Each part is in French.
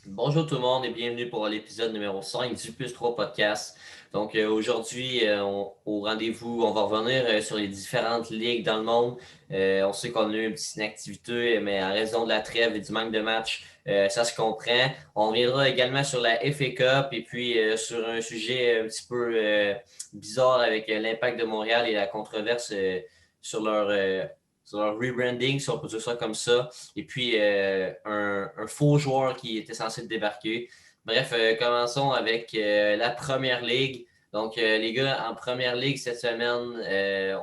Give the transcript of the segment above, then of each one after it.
Bonjour tout le monde et bienvenue pour l'épisode numéro 5 du Plus 3 podcast. Donc aujourd'hui, au rendez-vous, on va revenir sur les différentes ligues dans le monde. On sait qu'on a eu une petite inactivité, mais en raison de la trêve et du manque de matchs, ça se comprend. On reviendra également sur la FA Cup et puis sur un sujet un petit peu bizarre avec l'Impact de Montréal et la controverse sur leur, euh, sur leur rebranding, si on peut dire ça comme ça. Et puis un faux joueur qui était censé débarquer. Bref, commençons avec la première ligue. Donc, les gars, en première ligue cette semaine,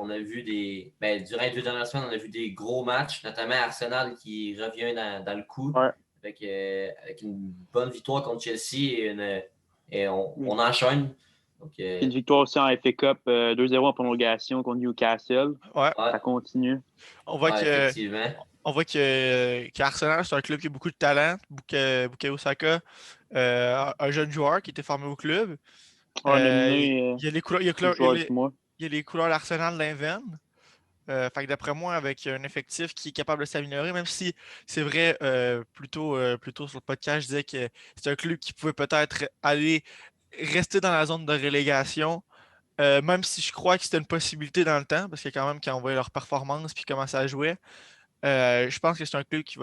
on a vu durant les 2 dernières semaines, on a vu des gros matchs, notamment Arsenal qui revient dans le coup Ouais. avec une bonne victoire contre Chelsea et Une on enchaîne. Donc, une victoire aussi en FA Cup, 2-0 en prolongation contre Newcastle. Ouais, ouais, Ça continue. on voit ouais, que effectivement. on voit qu'Arsenal, c'est un club qui a beaucoup de talent. Bukayo Saka, un jeune joueur qui était formé au club. On a Il nominé y a les couleurs, le joueur du mois. il y a les couleurs d'Arsenal l'inverne. Fait que d'après moi, avec un effectif qui est capable de s'améliorer, même si c'est vrai, plutôt sur le podcast, je disais que c'est un club qui pouvait peut-être aller rester dans la zone de relégation. Même si je crois que c'était une possibilité dans le temps, parce que quand même, quand on voyait leur performance puis comment ça jouait, je pense que c'est un club qui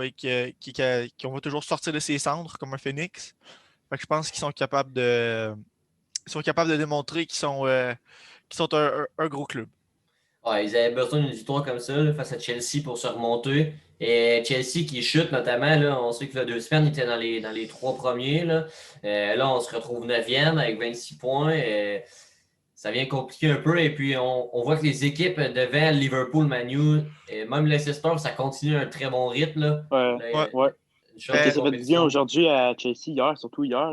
on va toujours sortir de ses cendres comme un phénix. Fait que je pense qu'ils sont capables de démontrer qu'ils sont un gros club. Ouais, ils avaient besoin d'une victoire comme ça là, face à Chelsea pour se remonter. Et Chelsea qui chute notamment, là, on sait que là, 2 semaines, ils étaient dans les trois premiers. Là, on se retrouve neuvième avec 26 points. Ça vient compliquer un peu. Et puis, on voit que les équipes devant Liverpool, Manu, et même Leicester, ça continue un très bon rythme. Là. Ouais, Là, Ouais. ouais. une Fait shot que de Ben, ça fait du bien compétition. aujourd'hui à Chelsea hier, surtout hier.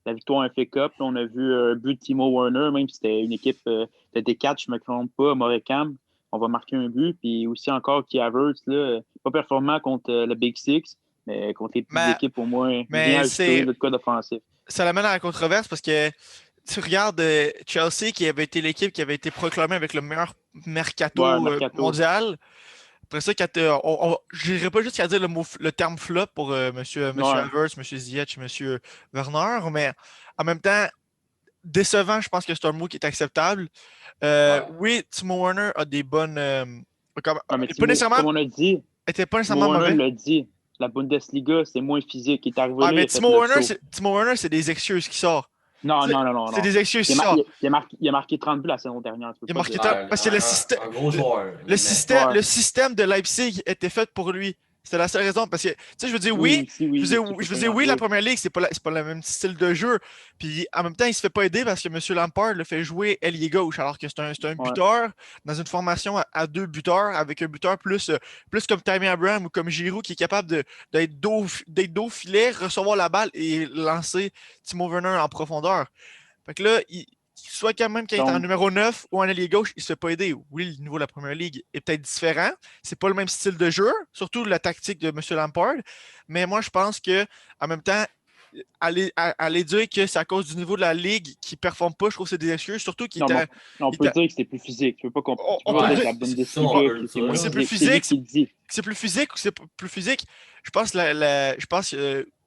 La victoire en FA Cup. Là, on a vu un but de Timo Werner, même si c'était une équipe de D4, je ne me trompe pas, Morecam. On va marquer un but. Puis aussi encore Key Havertz, là, pas performant contre le Big Six, mais contre les petites mais, équipes, au moins, il vient mais ajouter le code offensif. ça l'amène à la controverse parce que tu regardes Chelsea qui avait été l'équipe qui avait été proclamée avec le meilleur Ouais, mercato Mercato. mondial. Après ça, je n'irai pas juste à dire le terme flop pour monsieur Ouais, Havertz, monsieur Ziyech, monsieur Werner, mais en même temps, décevant, je pense que c'est un mot qui est acceptable. Ouais. Oui, Timo Werner a des bonnes. ouais, mais Pas nécessairement, Comme on a dit, était pas Timo nécessairement Werner mauvais. l'a dit. La Bundesliga, c'est moins physique. Il est arrivé Ah, là, mais il a fait le show. Timo Werner, c'est des excuses qui sortent. Non, Tu sais, non, non, non, c'est non. des excuses qui Il a, sortent. il a marqué 30 buts la saison dernière, tu peux Il a pas marqué dire tant ça. Ouais, parce que un gros joueur, honnêtement. Ouais, le système de Leipzig était fait pour lui. C'était la seule raison. Parce que, tu sais, je veux dire, oui, oui, aussi, oui, aussi, il peut je veux pas y dire, en oui, la jouer. première ligue, c'est pas le même style de jeu. Puis en même temps, il se fait pas aider parce que M. Lampard le fait jouer ailier gauche, alors que c'est un Ouais. buteur dans une formation à deux buteurs, avec un buteur plus comme Tammy Abraham ou comme Giroud qui est capable d'être dos au filet, recevoir la balle et lancer Timo Werner en profondeur. Fait que là, soit quand même qu'il est en Donc, numéro 9 ou en allié gauche, il se fait pas aider. Oui, le niveau de la première ligue est peut-être différent. C'est pas le même style de jeu, surtout la tactique de M. Lampard. Mais moi, je pense que en même temps, aller dire que c'est à cause du niveau de la ligue qui ne performe pas, je trouve que c'est des excuses. Surtout qu'il non, mais était. on il peut était- dire que c'est plus physique. on, Tu peux on pas peut Ouais, dire dire que la ça, on Bundesliga, peut le c'est dire. moins c'est plus physique. C'est lui physique, qui le dit. c'est plus physique ou c'est plus physique. Je pense, je pense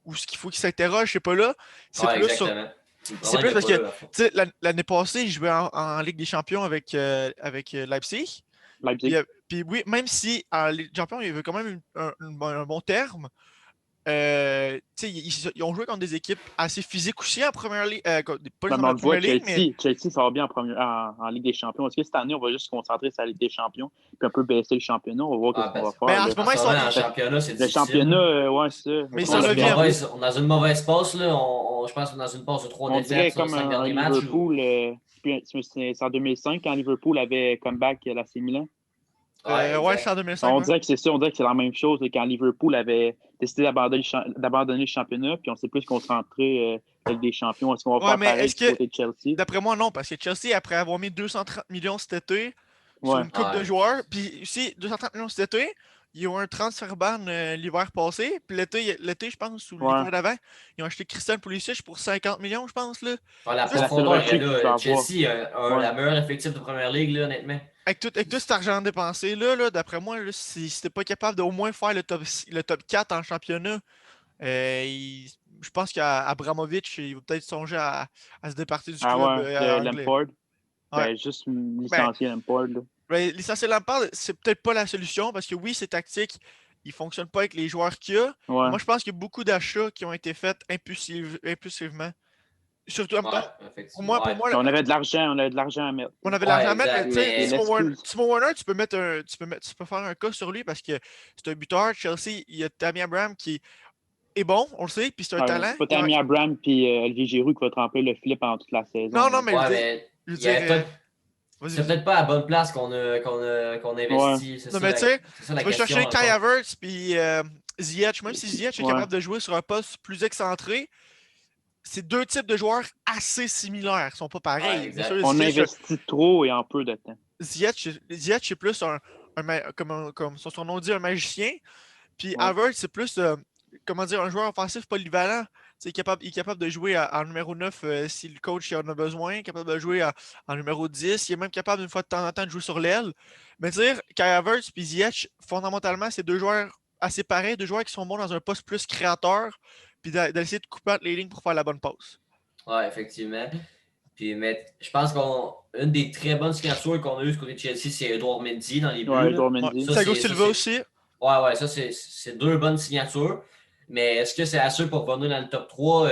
où ce qu'il faut qu'il s'interroge, c'est pas là. C'est Ouais, plus sur exactement. Le c'est problème plus n'est parce pas que, là, à tu fond. sais, l'année passée, il jouait en Ligue des Champions avec Leipzig. Puis, Leipzig. puis oui, même si en Ligue des Champions, il y avait quand même un bon terme, tu sais, ils ont joué contre des équipes assez physiques aussi en première ligue, pas Mais nécessairement on la le voit, première ligue, mais Chelsea, ça va bien en Ligue des Champions. Est-ce que cette année, on va juste se concentrer sur la Ligue des Champions puis un peu baisser le championnat? On va voir Ah, qu'est-ce qu'on va ben, faire. en ce en moment, ce moment, en championnat, c'est Le difficile. championnat, ouais, c'est ça. mais ils Comme sont on l'a neuvième. regardé. On est dans une mauvaise passe. Là. Je pense qu'on est dans une passe de trois On défaites dirait sur les comme cinq un derniers matchs. Liverpool, c'est en 2005 quand Liverpool avait comeback à l'AC Milan. Ouais, Ouais, c'est exact. en 2005, On ouais. dirait que c'est ça, on dirait que c'est la même chose là, quand Liverpool avait décidé d'abandonner le championnat, puis on s'est plus concentré avec des champions. Est-ce qu'on va Ouais, faire mais pareil est-ce du que, côté de Chelsea? d'après moi, non, parce que Chelsea, après avoir mis 230 millions cet été sur Ouais, une coupe de Ouais. joueurs, puis aussi 230 millions cet été, ils ont un transfert ban l'hiver passé, puis l'été, je pense, ou ouais. l'hiver d'avant, ils ont acheté Christian Pulisic pour 50 millions, je pense, là. Ouais, la C'est la Juste seule profondeur est recrue qu'il peut là. avoir. Chelsea a Ouais. la meilleure effectif de première ligue, là, honnêtement. avec tout cet argent dépensé, là, d'après moi, là, si t'es pas capable d'au moins faire le top 4 en championnat, euh, il- je pense qu'Abramovich, il va peut-être songer à se départir du club de anglais. Lampard. Ouais. Ben, juste licencier Lampard. Là. Ben, licencier Lampard, c'est peut-être pas la solution parce que oui, c'est tactique. Il fonctionne pas avec les joueurs qu'il y a. Ouais. Moi, je pense qu'il y a beaucoup d'achats qui ont été faits impulsivement. Surtout en même temps, pour moi, On avait de l'argent à mettre. on avait de l'argent à mettre, mais tu sais, l'excuse. Timo Werner, tu peux faire un cas sur lui parce que c'est un buteur. Chelsea, il y a Tammy Abraham qui est bon, on le sait, puis c'est un talent. C'est pas Tammy Abraham puis Olivier Giroud qui va tremper le filet pendant toute la saison. Non, mais je veux dire, c'est peut-être pas à la bonne place qu'on investit. Non, mais tu sais, tu vas chercher Kai question. Havertz puis Ziyech, même si Ziyech est capable de jouer sur un poste plus excentré, c'est deux types de joueurs assez similaires. Ils sont pas pareils. exact. Sûr, On investit trop et en peu de temps. Ziyech c'est plus comme son nom dit, un magicien. Puis Havertz, c'est plus comment dire, un joueur offensif polyvalent. Il est capable de jouer en numéro 9 si le coach en a besoin, capable de jouer en numéro 10. Il est même capable, une fois de temps en temps, de jouer sur l'aile. Mais dire Kai Havertz et Ziyech, fondamentalement, c'est deux joueurs assez pareils, deux joueurs qui sont bons dans un poste plus créateur, puis d'essayer de couper entre les lignes pour faire la bonne passe. Oui, effectivement. Puis, mais je pense qu'une des très bonnes signatures qu'on a eues du côté de Chelsea, c'est Edouard Mendy dans les buts. Edouard Mendy. Thiago Silva aussi. Ouais, ça, c'est deux bonnes signatures. Mais est-ce que c'est assez pour venir dans le top 3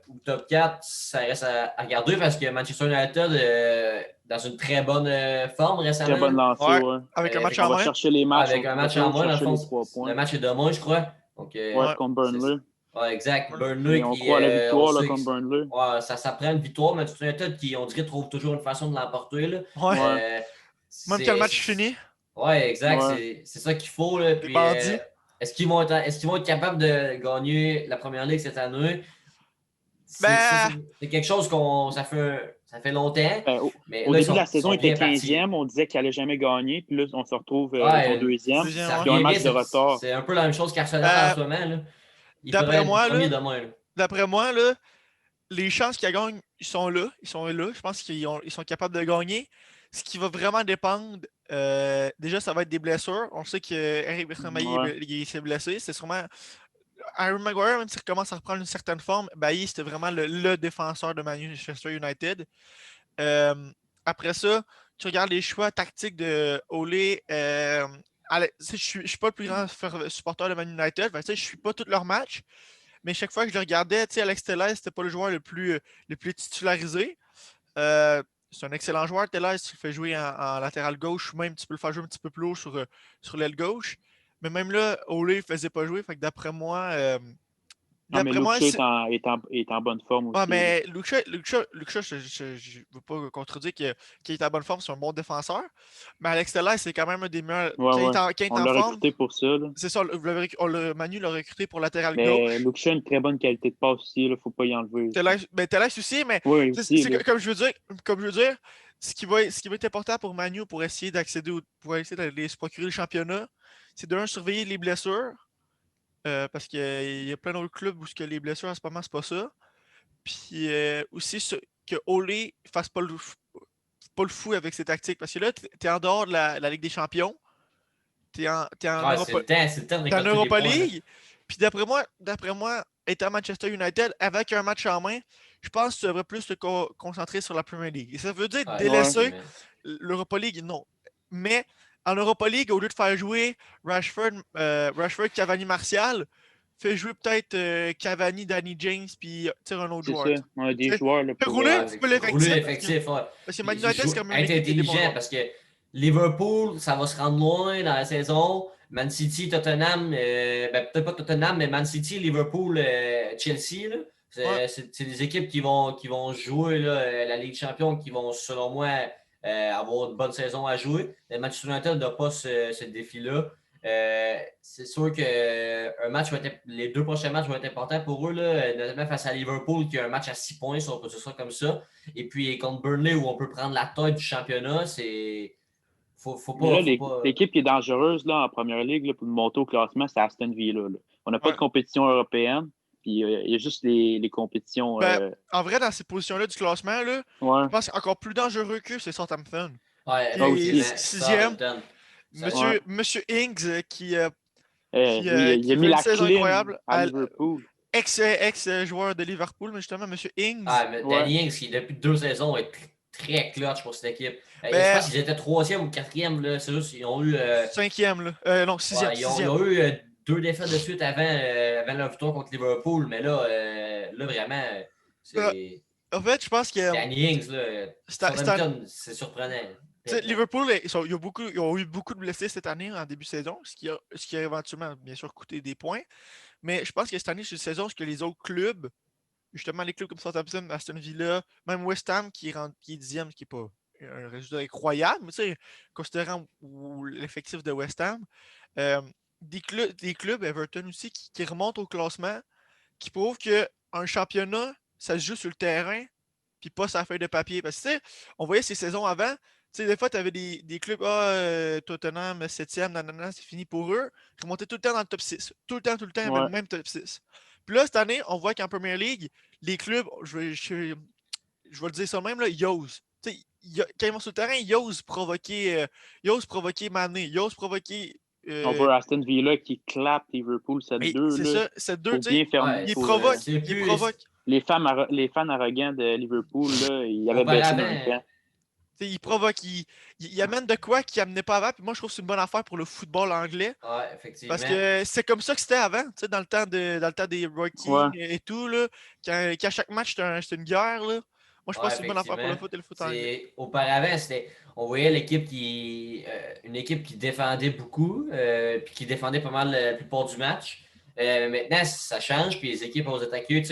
ou top 4? Ça reste à regarder parce que Manchester United, dans une très bonne forme récemment. Très bonne lancée, avec un match en main. On va chercher les matchs. Avec un match en main, dans le fond. Le match est demain, je crois. Donc, contre Burnley. Ouais, exact. Burnley on croit à la victoire là, contre Burnley. Ouais, ça prend une victoire, mais Manchester United qui, on dirait, trouve toujours une façon de l'emporter. Là. Même quand le match est fini. Ouais, exact. C'est ça qu'il faut. Là. Puis, est-ce qu'ils vont être capables de gagner la première ligue cette année? C'est quelque chose ça fait longtemps. Mais au début de la saison, il était 15e. On disait qu'il n'allait jamais gagner. Puis là, on se retrouve au deuxième. Ils ont un match de retard. C'est un peu la même chose qu'Arsenal en ce moment. Là. D'après moi, là, les chances qu'ils gagnent, ils sont là. Je pense qu'ils sont capables de gagner. Ce qui va vraiment dépendre, déjà, ça va être des blessures. On sait qu'Eric Bailly s'est blessé. C'est sûrement Harry Maguire, même s'il commence à reprendre une certaine forme, Bailly, c'était vraiment le défenseur de Manchester United. Après ça, tu regardes les choix tactiques de Ole. Je ne suis pas le plus grand supporter de Man United. Je ne suis pas tous leurs matchs. Mais chaque fois que je le regardais, Alex Telles, c'était pas le joueur le plus titularisé. C'est un excellent joueur, Telles. Tu le fais jouer en latéral gauche, ou même tu peux le faire jouer un petit peu plus haut sur l'aile gauche. Mais même là, Ole ne faisait pas jouer. Fait que d'après moi. Luksha est en bonne forme aussi. Mais Luksha, je ne veux pas contredire qu'il est en bonne forme, c'est un bon défenseur. Mais Alex Telles, c'est quand même un des meilleurs. On l'a recruté pour ça. C'est ça, Manu l'a recruté pour latéral gauche. Mais Luksha a une très bonne qualité de passe aussi, il ne faut pas y enlever. Telles aussi, mais comme je veux dire, ce qui va être important pour Manu pour essayer pour essayer d'aller se procurer le championnat, c'est de surveiller les blessures. Parce qu'il y a plein d'autres clubs où les blessures en ce moment, c'est pas ça. Puis aussi que Ole fasse pas le fou avec ses tactiques. Parce que là, tu es en dehors de la Ligue des Champions. Tu es en Europa League. Puis d'après moi, étant Manchester United, avec un match en main, je pense que tu devrais plus te concentrer sur la Premier League. Et ça veut dire délaisser l'Europa League, non. Mais en Europa League, au lieu de faire jouer Rashford, Cavani, Martial, fais jouer peut-être Cavani, Danny James, puis tire un autre joueur. C'est ça, on a des joueurs. Rouler l'effectif. Parce que Man United, c'est comme être intelligent, parce que Liverpool, ça va se rendre loin dans la saison. Man City, Tottenham, peut-être pas Tottenham, mais Man City, Liverpool, Chelsea, là, c'est des équipes qui vont jouer là, la Ligue des Champions, qui vont, selon moi, avoir une bonne saison à jouer. Le Manchester United n'a pas ce défi-là. C'est sûr que les 2 prochains matchs vont être importants pour eux, là, notamment face à Liverpool, qui a un match à 6 points, si on peut dire ça comme ça. Et puis contre Burnley, où on peut prendre la tête du championnat, c'est. L'équipe qui est dangereuse là, en première ligue là, pour monter au classement, c'est Aston Villa. Là. On n'a pas de compétition européenne. Puis il y a juste les compétitions. En vrai, dans ces positions-là du classement, là, je pense qu'encore plus dangereux qu'eux, c'est Southampton. Ouais, qui est 6e. Monsieur Ings qui il a mis la clim incroyable à Liverpool. ex-joueur de Liverpool, mais justement, M. Ings. Ah, mais Ouais. Danny Ings, qui depuis 2 saisons est très clutch pour cette équipe. Je Ben, pense qu'ils étaient 3e ou 4e. Là. C'est juste qu'ils ont eu. 5e, là. Non, 6e. Ouais, ils ont eu 2 défaites de suite avant leur victoire contre Liverpool. Mais là vraiment, c'est. En fait, je pense que Danny Ings, là, Southampton, c'est surprenant. Liverpool, ils ont eu beaucoup de blessés cette année en début de saison, ce qui a éventuellement, bien sûr, coûté des points. Mais je pense que cette année, c'est une saison que les autres clubs, justement les clubs comme Southampton, Aston Villa, même West Ham qui est 10e, ce qui n'est pas un résultat incroyable, mais tu sais, considérant l'effectif de West Ham, euh, des clubs, Everton aussi, qui remontent au classement, qui prouvent qu'un championnat, ça se joue sur le terrain, puis pas sur la feuille de papier. Parce que, tu sais, on voyait ces saisons avant, tu sais, des fois, tu avais des clubs, Tottenham, 7e, nanana, c'est fini pour eux. Ils remontaient tout le temps dans le top 6. Tout le temps, il y avait le même top 6. Puis là, cette année, on voit qu'en Premier League, les clubs, je vais le dire ça même, là, ils osent. Tu sais, quand ils vont sur le terrain, ils osent provoquer Mané, ils osent provoquer. On voit Aston Villa qui clappe Liverpool 7-2. C'est ça, 7-2, tu sais. Ouais, Ils pour, provoquent. c'est Ils plus- provoquent. les fans arrogants de Liverpool, là, ils avaient baissé dans le camp. T'sais, il provoque, il amène de quoi qu'il n'amenait pas avant. Puis moi, je trouve que c'est une bonne affaire pour le football anglais. Ouais, effectivement. Parce que c'est comme ça que c'était avant, dans le temps des Roy Keane et tout. Là, qu'à chaque match, c'était une guerre. Là. Moi, je pense que c'est une bonne affaire pour le foot et le foot anglais. Auparavant, on voyait une équipe qui défendait beaucoup, puis qui défendait pas mal la plupart du match. Maintenant, ça change, puis les équipes osent attaquer.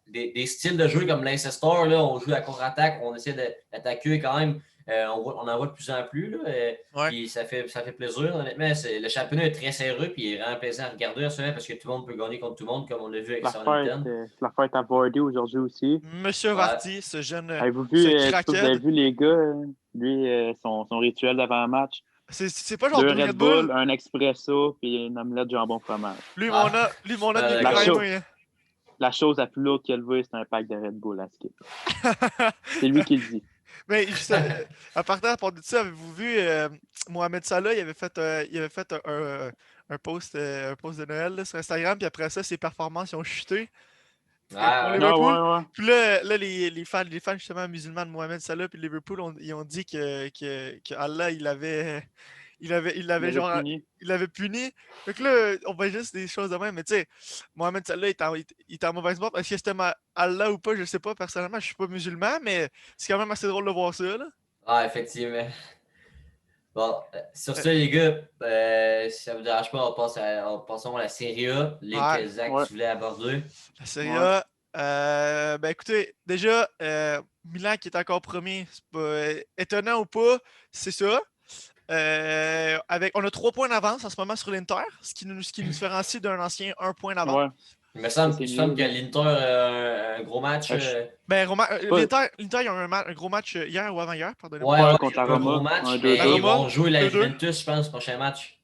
Des styles de jeu comme Leicester, là, on joue à contre-attaque, on essaie d'attaquer quand même. On en voit de plus en plus. Là, puis ça fait plaisir. Honnêtement, le championnat est très serreux, puis il est vraiment plaisant à regarder parce que tout le monde peut gagner contre tout le monde, comme on l'a vu avec Southampton. La fête à Vardy aujourd'hui aussi. Monsieur Vardy, ce jeune. Avez-vous vu, vous avez vu les gars, lui, son rituel d'avant-match? C'est pas genre 2 Red Bull, un expresso, puis une omelette jambon fromage. Lui, mon a la chose la plus lourde qu'il veut, c'est un pack de Red Bull à skip. C'est lui qui le dit. Mais à partir de ça, avez-vous vu Mohamed Salah, il avait fait un post de Noël là, sur Instagram, puis après ça, ses performances ont chuté. Ouais. Puis là les fans justement musulmans de Mohamed Salah puis Liverpool ils ont dit que Allah il l'avait puni. Donc là, on voit juste des choses de même. Mais tu sais, Mohamed Salah il est en mauvaise mort. Est-ce que c'était Allah ou pas, je sais pas. Personnellement, je suis pas musulman, mais c'est quand même assez drôle de voir ça. Là. Ah, effectivement. Bon, sur ça, les gars, si ça vous dérange pas, passons à la Serie A, ligue que Zach tu voulais aborder. La Serie A, ben écoutez, déjà, Milan qui est encore premier, c'est pas étonnant ou pas, c'est ça. On a 3 points d'avance en ce moment sur l'Inter, ce qui nous différencie d'un ancien 1 point d'avance. Ouais. Il me semble que l'Inter a un gros match. Ben, l'Inter, il y a un gros match hier ou avant-hier, pardonnez-moi. Ouais, contre la Roma. Un gros match. Ils vont jouer la Juventus, je pense, prochain match.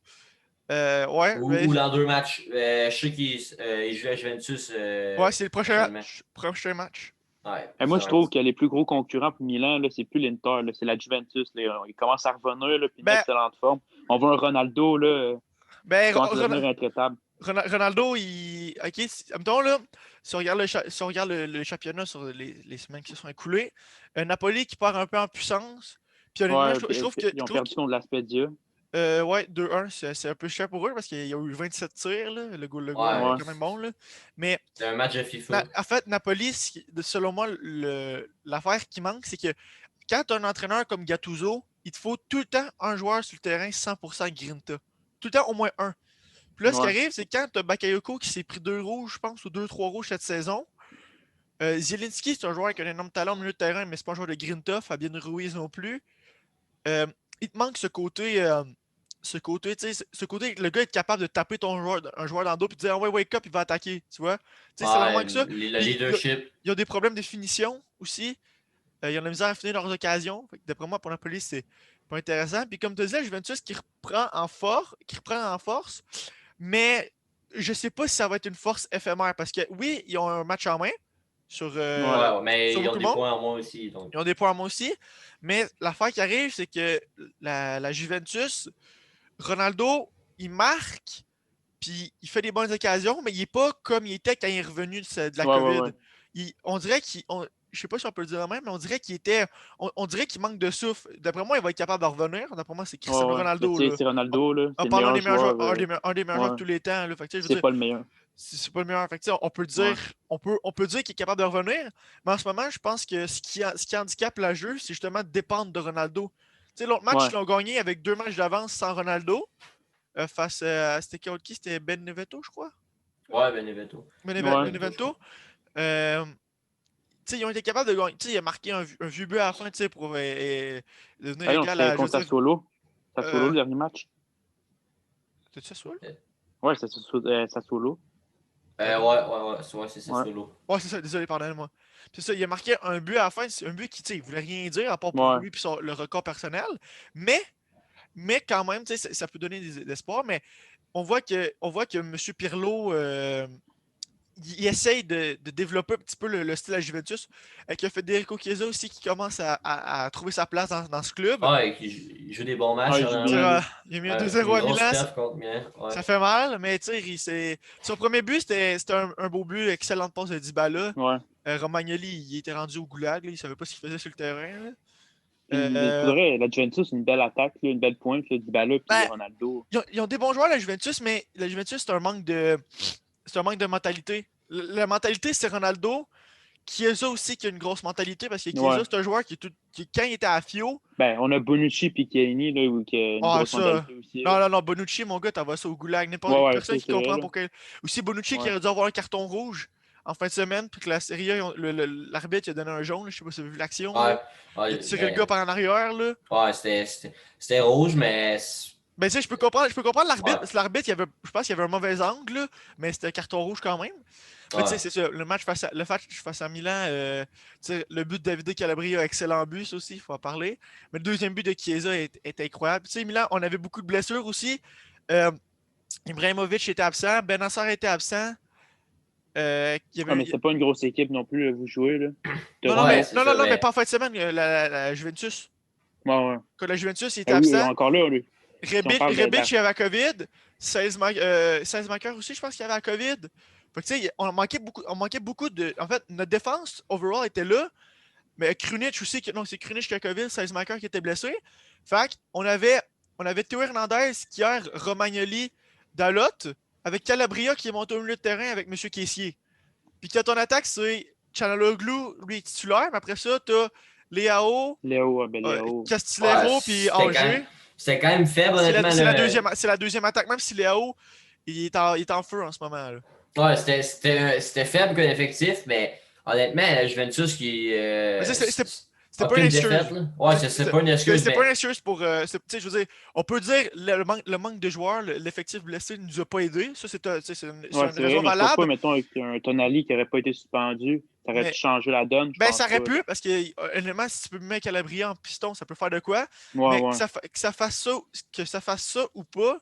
Ou dans 2 matchs. Je sais qu'ils jouent la Juventus. Ouais, c'est le prochain match. Ouais, moi, je trouve que les plus gros concurrents pour Milan, là, c'est plus l'Inter, là, c'est la Juventus. Là. Ils commencent à revenir, là, puis une excellente forme. On voit un Ronaldo, là, qui commence à devenir intraitable. Ronaldo, OK, mettons, là, si on regarde le championnat sur les semaines qui se sont écoulées, Napoli qui part un peu en puissance. Puis honnêtement, je trouve que. Ils ont perdu contre l'Aspedia. Ouais, 2-1, c'est un peu cher pour eux parce qu'il y a eu 27 tirs. Là. Le goal est quand même bon. Là. Mais c'est un match de FIFA. En fait, Napoli, selon moi, l'affaire qui manque, c'est que quand tu as un entraîneur comme Gattuso, il te faut tout le temps un joueur sur le terrain 100% grinta. Tout le temps au moins un. Puis là, ce qui arrive, c'est quand tu as Bakayoko qui s'est pris 2 rouges, je pense, ou 2-3 rouges cette saison. Zielinski, c'est un joueur qui a un énorme talent au milieu de terrain, mais c'est pas un joueur de grinta. Fabien Ruiz non plus. Il te manque ce côté, le gars est capable de taper un joueur dans le dos et de dire, ah ouais, wake up, il va attaquer. Tu vois? C'est vraiment que ça. Le leadership. Il y a des problèmes de finition aussi. Il y a de la misère à finir leurs occasions. D'après moi, pour la police, c'est pas intéressant. Puis comme tu disais, Juventus qui reprend en force, mais je sais pas si ça va être une force éphémère parce que oui, ils ont un match en main. Mais ils ont des points en moins aussi. Donc. Ils ont des points en moins aussi. Mais l'affaire qui arrive, c'est que la Juventus, Ronaldo, il marque, Puis il fait des bonnes occasions, mais il n'est pas comme il était quand il est revenu de la Ouais, COVID. ouais, On dirait qu'il. Je sais pas si on peut le dire de même, mais on dirait qu'il était. On dirait qu'il manque de souffle. D'après moi, il va être capable de revenir. D'après moi, c'est Cristiano ouais. Mais tu Ronaldo, sais, là. c'est Ronaldo, là. En C'est le parlant meilleur des meilleurs joueurs, joueur. un des meilleurs joueurs de Ouais. tous les temps. Là. Fait que, tu sais, je veux C'est dire, pas le meilleur. c'est pas le meilleur. Fait que, tu sais, on peut le Ouais. dire, on peut dire qu'il est capable de revenir, mais en ce moment, je pense que ce qui handicape le jeu, c'est justement de dépendre de Ronaldo. Tu sais, l'autre match, Ouais. ils l'ont gagné avec 2 matchs d'avance sans Ronaldo. Face à. C'était qui? C'était Benevento, je crois. Ouais, Benevento. Ouais. Benevento. Euh, tu sais, ils ont été capables de gagner. Tu sais, il a marqué un vieux but à la fin, tu sais, pour devenir Ah non, égal c'était à contre Joseph. Sassuolo. Sassuolo, Euh, le dernier match. T'as-tu ça, Soul? Ouais, c'est Sassuolo. Ouais, c'est ça, Ouais. solo. Ouais, c'est ça, désolé, pardonnez-moi. C'est ça, il a marqué un but à la fin, c'est un but qui, tu sais, il voulait rien dire à part pour Ouais. lui et le record personnel. Mais, mais quand même, tu sais, ça peut donner des espoirs, mais on voit que M. Pirlo, il essaye de développer un petit peu le style à Juventus. Avec Federico Chiesa aussi qui commence à trouver sa place dans ce club. Ah, et il joue des bons matchs, Ah, il joue bien, lui. Il a mis un Ouais, 2-0 une à grosse Milan. perf contre Milan. Ouais. Ça fait mal, mais tu sais, son premier but, c'était un beau but, excellente passe de Dybala. Ouais. Romagnoli, il était rendu au goulag, là, il savait pas ce qu'il faisait sur le terrain. Là. Puis, pour vrai, la Juventus, c'est une belle attaque, là, une belle pointe, là, Dybala puis Ben, Ronaldo. ils ont des bons joueurs, la Juventus, mais la Juventus, c'est un manque de mentalité. La mentalité, c'est Ronaldo. Chiesa aussi qui a une grosse mentalité parce que Chiesa, Ouais. c'est un joueur qui, quand il était à Fio, Ben, on a Bonucci puis Chiellini, là, qui a une grosse ça. mentalité aussi. Là. Non, Bonucci, mon gars, t'envoies ça au goulag. N'importe Ouais, ouais, personne ça, qui c'est vrai, comprend là. pourquoi. Aussi, Bonucci qui Ouais. aurait dû avoir un carton rouge en fin de semaine, puis que la série, l'arbitre il a donné un jaune. Je sais pas si vous avez vu l'action. Là. Ouais, Il a ouais, tiré le gars par en arrière. Là. ouais, c'était rouge, mais. Ben, tu sais, je peux comprendre l'arbitre, Ouais, parce que l'arbitre, je pense qu'il y avait un mauvais angle, là, mais c'était carton rouge quand même. Mais tu sais, ouais. c'est ça, le match face à Milan, tu sais, le but de Davide Calabria, excellent but, ça aussi, il faut en parler. Mais le deuxième but de Chiesa est incroyable. Tu sais, Milan, on avait beaucoup de blessures aussi. Euh, Ibrahimovic était absent, Benacer était absent. Il y Ah, avait, mais c'est pas une grosse équipe non plus, là, vous jouez, là. Ouais, Torino. c'est ça, non, mais mais. pas en fin de semaine, la Juventus. Ouais, ouais. Quand la Juventus il était Ah oui, absent, encore là, lui. Si on parle de Rebic, il avait la COVID. 16 marqueurs aussi, je pense qu'il avait la COVID. Fait que, tu sais, on manquait beaucoup de. En fait, notre défense, overall, était là. Mais Krunic aussi, non, c'est Krunic qui a COVID, 16 marqueurs qui était blessé. Fait on avait Théo Hernandez, Kier, Romagnoli, Dalot, avec Calabria qui est monté au milieu de terrain avec M. Caissier. Puis quand ton attaque, c'est Chanaloglu, lui est titulaire, mais après ça, t'as Léao, Léo, ben Léo. Ouais, Castillero, puis Angers. c'était quand même faible, honnêtement. C'est la deuxième attaque, même si Léo, il est en feu en ce moment. Là. Ouais, c'était faible comme effectif, mais honnêtement, la Juventus qui. Mais c'était pas une Aucune excuse. défaite, là. Ouais, c'est pas une excuse, C'était pas une mais. excuse pour. Je veux dire, on peut dire le manque de joueurs, l'effectif blessé ne nous a pas aidés. Ça, c'est une Ouais, c'est vrai, raison mais je pense pas, valable. mettons, avec un Tonali qui aurait pas été suspendu, ça aurait Mais changé la donne, je ben, pense ça aurait pas. pu, parce que honnêtement, si tu peux mettre Calabria en piston, ça peut faire de quoi. Ouais, Mais ouais. que ça fasse ça ou pas,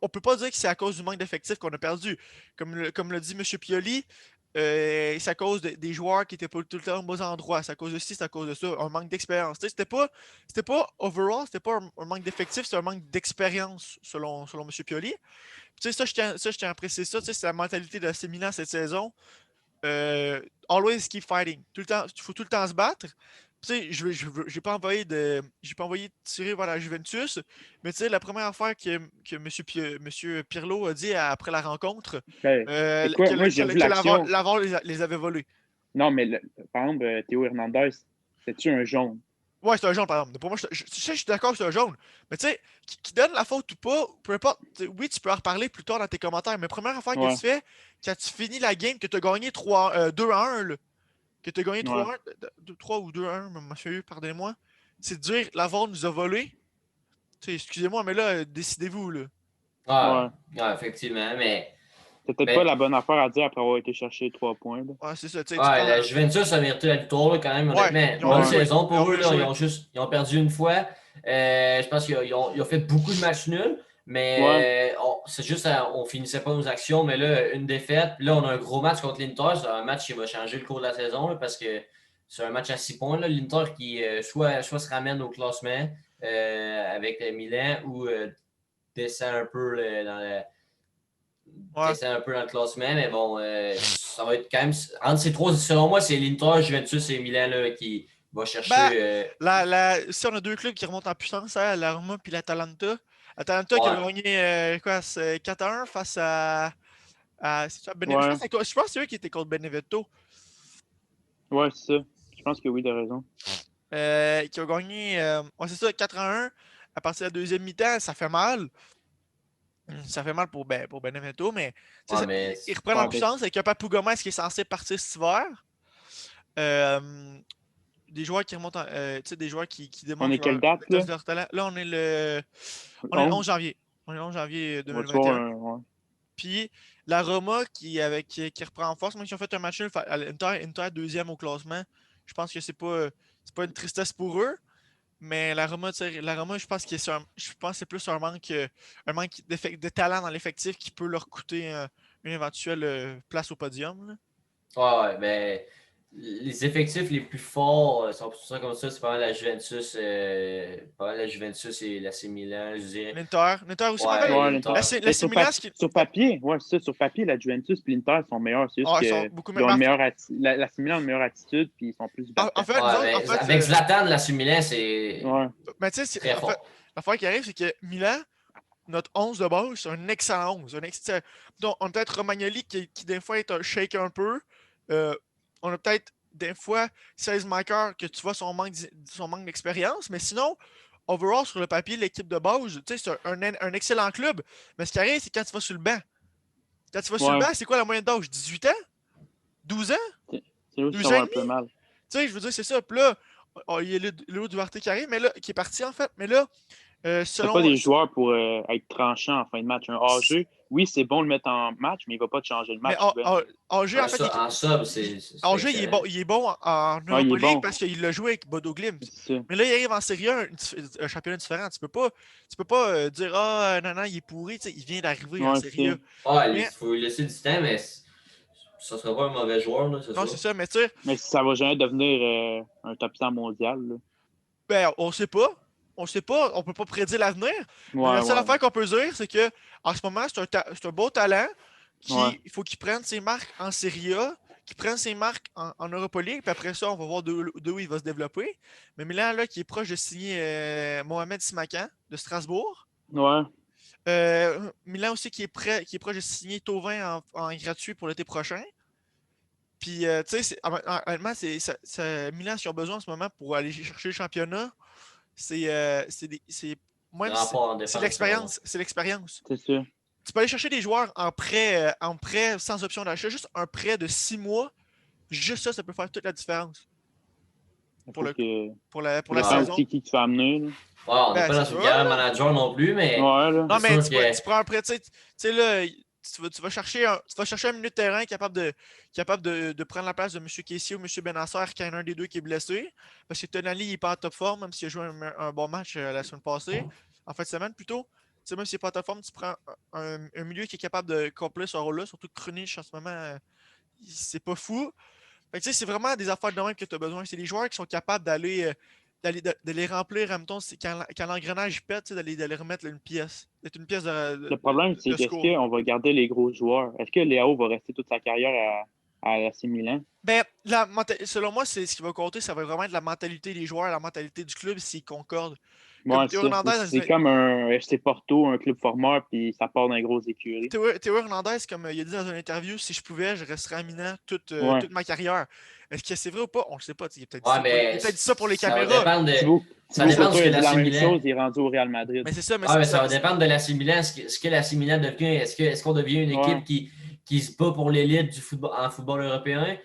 on peut pas dire que c'est à cause du manque d'effectifs qu'on a perdu. Comme l'a dit M. Pioli, c'est à cause des joueurs qui étaient pas tout le temps au bon endroit. C'est à cause de ci, c'est à cause de ça. Un manque d'expérience. C'était pas overall, c'était pas un manque d'effectifs, c'était un manque d'expérience selon M. Pioli. Puis, je tiens à préciser ça. C'est la mentalité de AC Milan cette saison. Always keep fighting. Tout le temps, il faut tout le temps se battre. Tu sais, j'ai pas envoyé tirer vers la Juventus, mais tu sais, la première affaire que Monsieur Pirlo a dit après la rencontre, Ben, c'est quoi? Moi, j'ai vu l'action. l'avant les avait volés. Non, mais par exemple, Théo Hernandez, c'est-tu un jaune? Ouais, c'est un jaune, par exemple. Pour moi, je suis d'accord que c'est un jaune. Mais tu sais, qui donne la faute ou pas, peu importe. Oui, tu peux en reparler plus tard dans tes commentaires, mais première affaire que Ouais, tu fais, quand tu finis la game, que tu as gagné 2-1, là, que tu as gagné ouais. 3-1, 3 ou 2-1, monsieur, pardonnez-moi, c'est de dire l'avant nous a volé. Tu sais, excusez-moi, mais là, décidez-vous, là. Ouais. Ouais, effectivement, mais. C'est peut-être pas mais la bonne affaire à dire après avoir été chercher 3 points. Là. Ouais, c'est ça, tu sais, tu ouais, prends. la Juventus a mérité la victoire là, quand même, Ouais, honnêtement. ils ont Bonne bien Ouais, joué. saison Ils ont pour eux. bien Là. joué. Ils ont perdu une fois. Je pense ils ont fait beaucoup de matchs nuls, ouais, mais c'est juste on finissait pas nos actions. Mais là, une défaite. Puis là, on a un gros match contre l'Inter. C'est un match qui va changer le cours de la saison là, parce que c'est un match à 6 points. L'Inter qui soit se ramène au classement avec Milan ou descend un peu Ouais. descend un peu dans le classement, mais bon, ça va être quand même. Entre ces trois, selon moi, c'est l'Inter, Juventus et Milan là, qui va chercher. Si on a deux clubs qui remontent en puissance, hein, la Roma et l'Atalanta. Atalanta qui a Ouais. gagné c'est 4-1 face c'est ça, Ouais, je pense que c'est eux qui étaient contre Benevento. ouais, c'est ça. Je pense que oui, t'as raison. Qui a gagné ouais, c'est ça, 4-1. À partir de la deuxième mi-temps, ça fait mal. Ça fait mal pour Benevento, mais Ouais, mais ils reprennent en Ouais, puissance avec un Papou Gomez qui est censé partir cet hiver. Euh, des joueurs qui remontent, des joueurs qui on est démontrent quelle date, là? leur talent. Là, on est le 11 11? janvier. On est le 11 janvier On va te voir 2021. ouais. Puis la Roma qui reprend en force, même si ont fait un match nul à Inter deuxième au classement, je pense que c'est pas une tristesse pour eux. Mais la Roma, je pense je pense que c'est plus un manque de talent dans l'effectif qui peut leur coûter une éventuelle place au podium. Là. ouais, mais les effectifs les plus forts, sont ça comme ça, c'est pas mal la Juventus, pas mal la Juventus et l'AC Milan, je dirais. L'Inter aussi, mais en fait, Ouais, Ouais, l'Inter. l'Inter. Mais l'AC Milan, ce qui sur papier, ouais, c'est ça. Sur papier, la Juventus et l'Inter sont meilleurs. C'est juste ils sont beaucoup qu'ils ont meilleurs. la Milan a une meilleure attitude puis ils sont plus En battants. fait, nous Ouais, autres, mais avec Zlatan, l'AC Milan, c'est Ouais, mais tu sais, très en fait, fort. l'affaire qui arrive, c'est que Milan, notre 11 de base, c'est un excellent 11. Donc, on a peut-être Romagnoli qui des fois est un shake un peu. Euh, on a peut-être des fois 16 marqueurs que tu vois son manque d'expérience. Mais sinon, overall, sur le papier, l'équipe de base, c'est un excellent club. Mais ce qui arrive, c'est quand tu vas sur le banc. Quand tu vas sur le ouais. banc, c'est quoi la moyenne d'âge? 18 ans? 12 ans? C'est là où ça 12 ans va et un peu demi? mal. Tu sais, je veux dire, c'est ça. Puis là, il y a Léo Duarte qui arrive, mais là, qui est parti en fait. Mais là, T'as pas selon. des joueurs pour être tranchants en fin de match. Un hors-jeu, oui, c'est bon de le mettre en match, mais il va pas te changer le Mais match souvent. Angers, en fait, En sub, c'est Angers, excellent. il est bon en Ouais, il Europa est League bon. parce qu'il l'a joué avec Bodo Glimt. C'est ça. Mais là, il arrive en Serie A, un championnat différent. Tu peux pas dire Ah, non, non, il est pourri. Tu sais, il vient d'arriver en Ouais, Serie A. c'est Ouais, il Mais faut lui laisser du temps, mais ça sera pas un mauvais joueur, là, c'est non, c'est sûr. ça. Mais tu sais, Mais ça va jamais devenir un top 100 mondial. Là. ben, on sait pas. On sait pas. On peut pas prédire l'avenir. Mais Ouais, la seule ouais. affaire qu'on peut dire, c'est que en ce moment, c'est un beau talent Ouais. il faut qu'il prenne ses marques en Serie A, qu'il prenne ses marques en Europa League, puis après ça, on va voir de où il va se développer. Mais Milan, là, qui est proche de signer Mohamed Simakan de Strasbourg. Ouais. Milan aussi qui est proche de signer Thauvin en gratuit pour l'été prochain. Puis, tu sais, honnêtement, Milan, s'ils ont besoin en ce moment pour aller chercher le championnat, Il moi, rempart en c'est défense, selon moi. l'expérience. C'est l'expérience. C'est ça. Tu peux aller chercher des joueurs en prêt sans option d'achat, juste un prêt de 6 mois. Juste ça, ça peut faire toute la différence Il pour, faut que. pour Ça la dépend saison. aussi qui tu fais amener. Là. Ouais, on n'est Ben, pas c'est dans ça, une guerre là. manager non plus, mais Ouais, là. Non, c'est mais sûr que. tu prends un prêt, tu sais, là, tu vas chercher un milieu de terrain capable de prendre la place de M. Kessié ou M. Benasser, qui en a un des deux qui est blessé. Parce que Tonali, il n'est pas en top forme, même s'il a joué un bon match la semaine passée, en fin de semaine plutôt. Tu sais, même s'il n'est pas en top forme, tu prends un milieu qui est capable de combler ce rôle-là, surtout que Krunic en ce moment, c'est pas fou. Fait que, tu sais, c'est vraiment des affaires de même que tu as besoin. C'est des joueurs qui sont capables de les remplir en même temps. Quand l'engrenage pète, tu sais, d'aller remettre là, une pièce. D'être une pièce Le problème, c'est de qu'est-ce score. qu'on va garder les gros joueurs? Est-ce que Léo va rester toute sa carrière à AC Milan? Ben, selon moi, c'est ce qui va compter, ça va vraiment être la mentalité des joueurs, la mentalité du club, s'ils concordent. Comme Ouais, Théo c'est Hernandez, comme un FC Porto, un club formeur, puis ça part d'un gros écurie. Théo Hernandez, comme il a dit dans une interview, si je pouvais, je resterais à Milan Ouais. toute ma carrière. Est-ce que c'est vrai ou pas? On le sait pas. Il a peut-être Ouais, dit, mais ça pour les ça va caméras. dépendre de. Ça Thibaut dépend de Courtois ce que a dit la l'AC même Milan. chose, il est rendu au Real Madrid. Mais c'est ça, mais Ah, mais ça va dépendre de l'AC Milan. Ce que l'AC Milan devient. Est-ce qu'on devient une Ouais. équipe qui se bat pour l'élite du football, en football européen,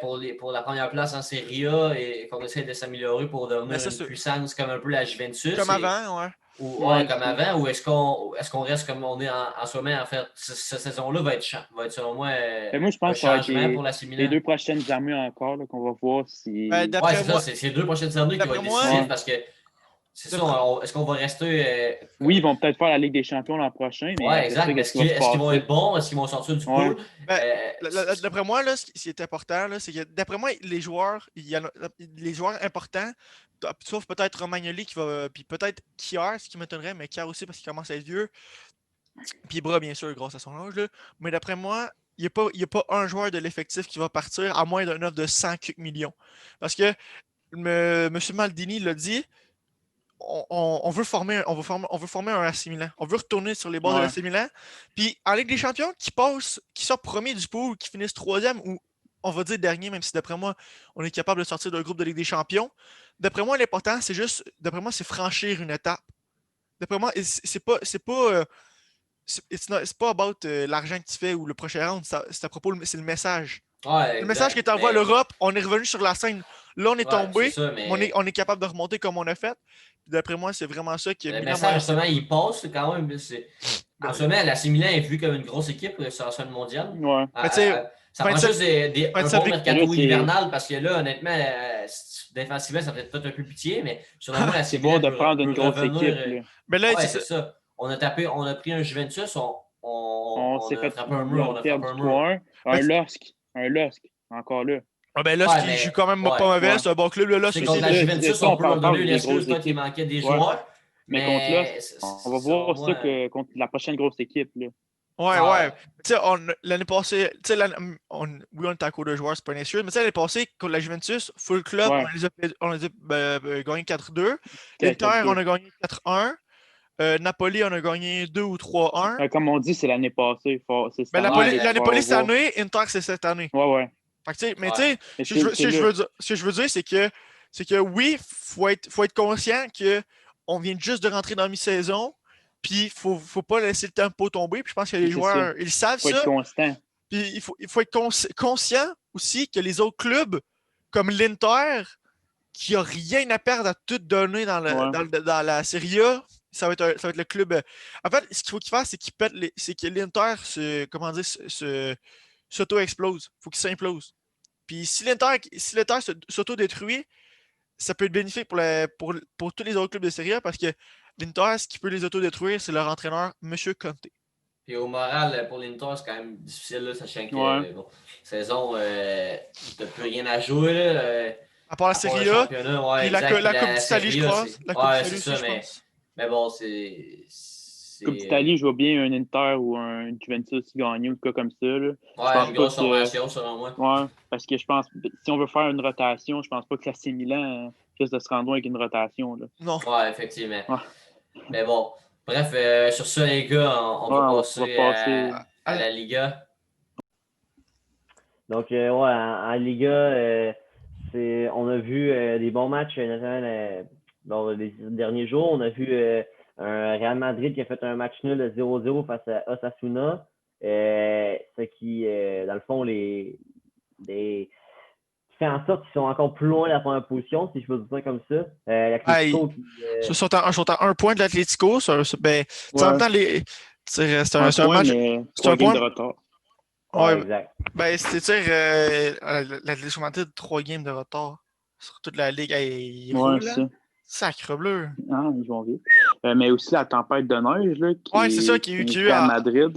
pour la première place en Serie A et qu'on essaie de s'améliorer pour devenir Mais ça, une puissance comme un peu la Juventus? comme avant, ouais. Ouais, comme avant, ou est-ce qu'on reste comme on est en soi en fait? Cette saison-là va être selon moi Et moi, je un pense que ça va être changement pour l'AC les Milan. 2 prochaines années encore là, qu'on va voir si. Ben, Ouais, c'est ça, c'est ces deux prochaines années qui vont d'après être moi, décisives Ouais. parce que C'est ça, est-ce qu'on va rester. Oui, ils vont peut-être faire la Ligue des Champions l'an prochain, mais Ouais, exact. Est-ce qu'ils vont être bons? Est-ce qu'ils vont sortir du pool? Ben, d'après moi, là, ce qui est important, là, c'est que d'après moi, les joueurs importants, sauf peut-être Romagnoli qui va. Puis peut-être Kier, ce qui m'étonnerait, mais Kier aussi parce qu'il commence à être vieux. Puis Bras, bien sûr, grâce à son âge. Là. Mais d'après moi, il n'y a pas un joueur de l'effectif qui va partir à moins d'un offre de 100 millions. Parce que M. Maldini l'a dit, on veut former un AC Milan. On veut retourner sur les bases de l'AC Milan. Puis en Ligue des Champions, qui sort premier du pool, qui finisse troisième, ou on va dire dernier, même si d'après moi, on est capable de sortir d'un groupe de Ligue des Champions. D'après moi, l'important, c'est franchir une étape. D'après moi, c'est pas about l'argent que tu fais ou le prochain round, c'est à propos, c'est le message. Ouais, le message que tu envoies à l'Europe, on est revenu sur la scène. Là, on est tombé, ça, mais... on est capable de remonter comme on a fait. D'après moi, c'est vraiment ça qui est. Le message, en ce moment, il passe quand même. En ce moment, l'AC Milan est vu comme une grosse équipe sur la scène mondiale. Ouais. Ça prend juste un bon mercato hivernal parce que là, honnêtement, défensivement, ça fait peut-être un peu pitié, mais sur le moment, c'est bon de prendre une grosse équipe. Mais là, c'est ça. On a pris un Juventus, on s'est fait frappé un mur. On a frappé un mur. Un LOSC, encore là. Ah ben là, qui joue quand même pas mauvais, c'est un bon club. Là, c'est contre la Juventus, on peut leur donner une excuse quand il manquait des joueurs. Mais contre LOSC, on va voir ça contre la prochaine grosse équipe. Là. Ouais. Tu sais, l'année passée, oui, on était à court de joueurs, c'est pas une excuse, mais l'année passée, contre la Juventus, full club, on les a gagné 4-2. L'Inter, on a gagné 4-1. Napoli, on a gagné 2 ou 3-1. Comme on dit, c'est l'année passée. Napoli cette année, Inter, c'est cette année. Ouais. Mais tu sais, ce que je veux dire, c'est que oui, faut être conscient qu'on vient juste de rentrer dans la mi-saison, puis il faut pas laisser le tempo tomber. Puis je pense que les joueurs, ils savent ça. Il faut être constant. Puis il faut être conscient aussi que les autres clubs, comme l'Inter, qui n'a rien à perdre à tout donner dans la Serie A, ça va être le club. En fait, ce qu'il faut qu'il fasse, c'est que l'Inter s'auto-explose. Il faut qu'il s'implose. Puis si l'Inter s'auto-détruit, ça peut être bénéfique pour tous les autres clubs de Serie A parce que l'Inter, ce qui peut les auto-détruire, c'est leur entraîneur, M. Conte. Puis au moral, pour l'Inter, c'est quand même difficile, là, sachant que saison, tu n'as plus rien à jouer. Là, à part la Série A, et la Coupe d'Italie, je crois. La Coupe d'Italie, c'est ça, mais bon, c'est... Coupe d'Italie, je vois bien un Inter ou un Juventus gagner, ou cas comme ça. Là. Une grosse formation, selon moi. Ouais, parce que je pense, si on veut faire une rotation, je pense pas que l'AC Milan risque de se rendre loin avec une rotation. Là. Non. Ouais, effectivement. Ouais. Mais bon, bref, sur ça, les gars, on va passer à la Liga. Donc, en Liga, on a vu des bons matchs, notamment dans les derniers jours. On a vu un Real Madrid qui a fait un match nul de 0-0 face à Osasuna. Ce qui, dans le fond, fait en sorte qu'ils sont encore plus loin de la première position, si je peux dire ça comme ça. L'Atlético qui sont à un point de l'Atlético. En même temps, c'est un match. C'est un point de retard. Ouais, exact. L'Atlético Madrid, 3 games de retard sur toute la ligue. Il roule, sacre bleu. Ah, ils vont vite. Mais aussi la tempête de neige là, c'est ça qui a eu à Madrid.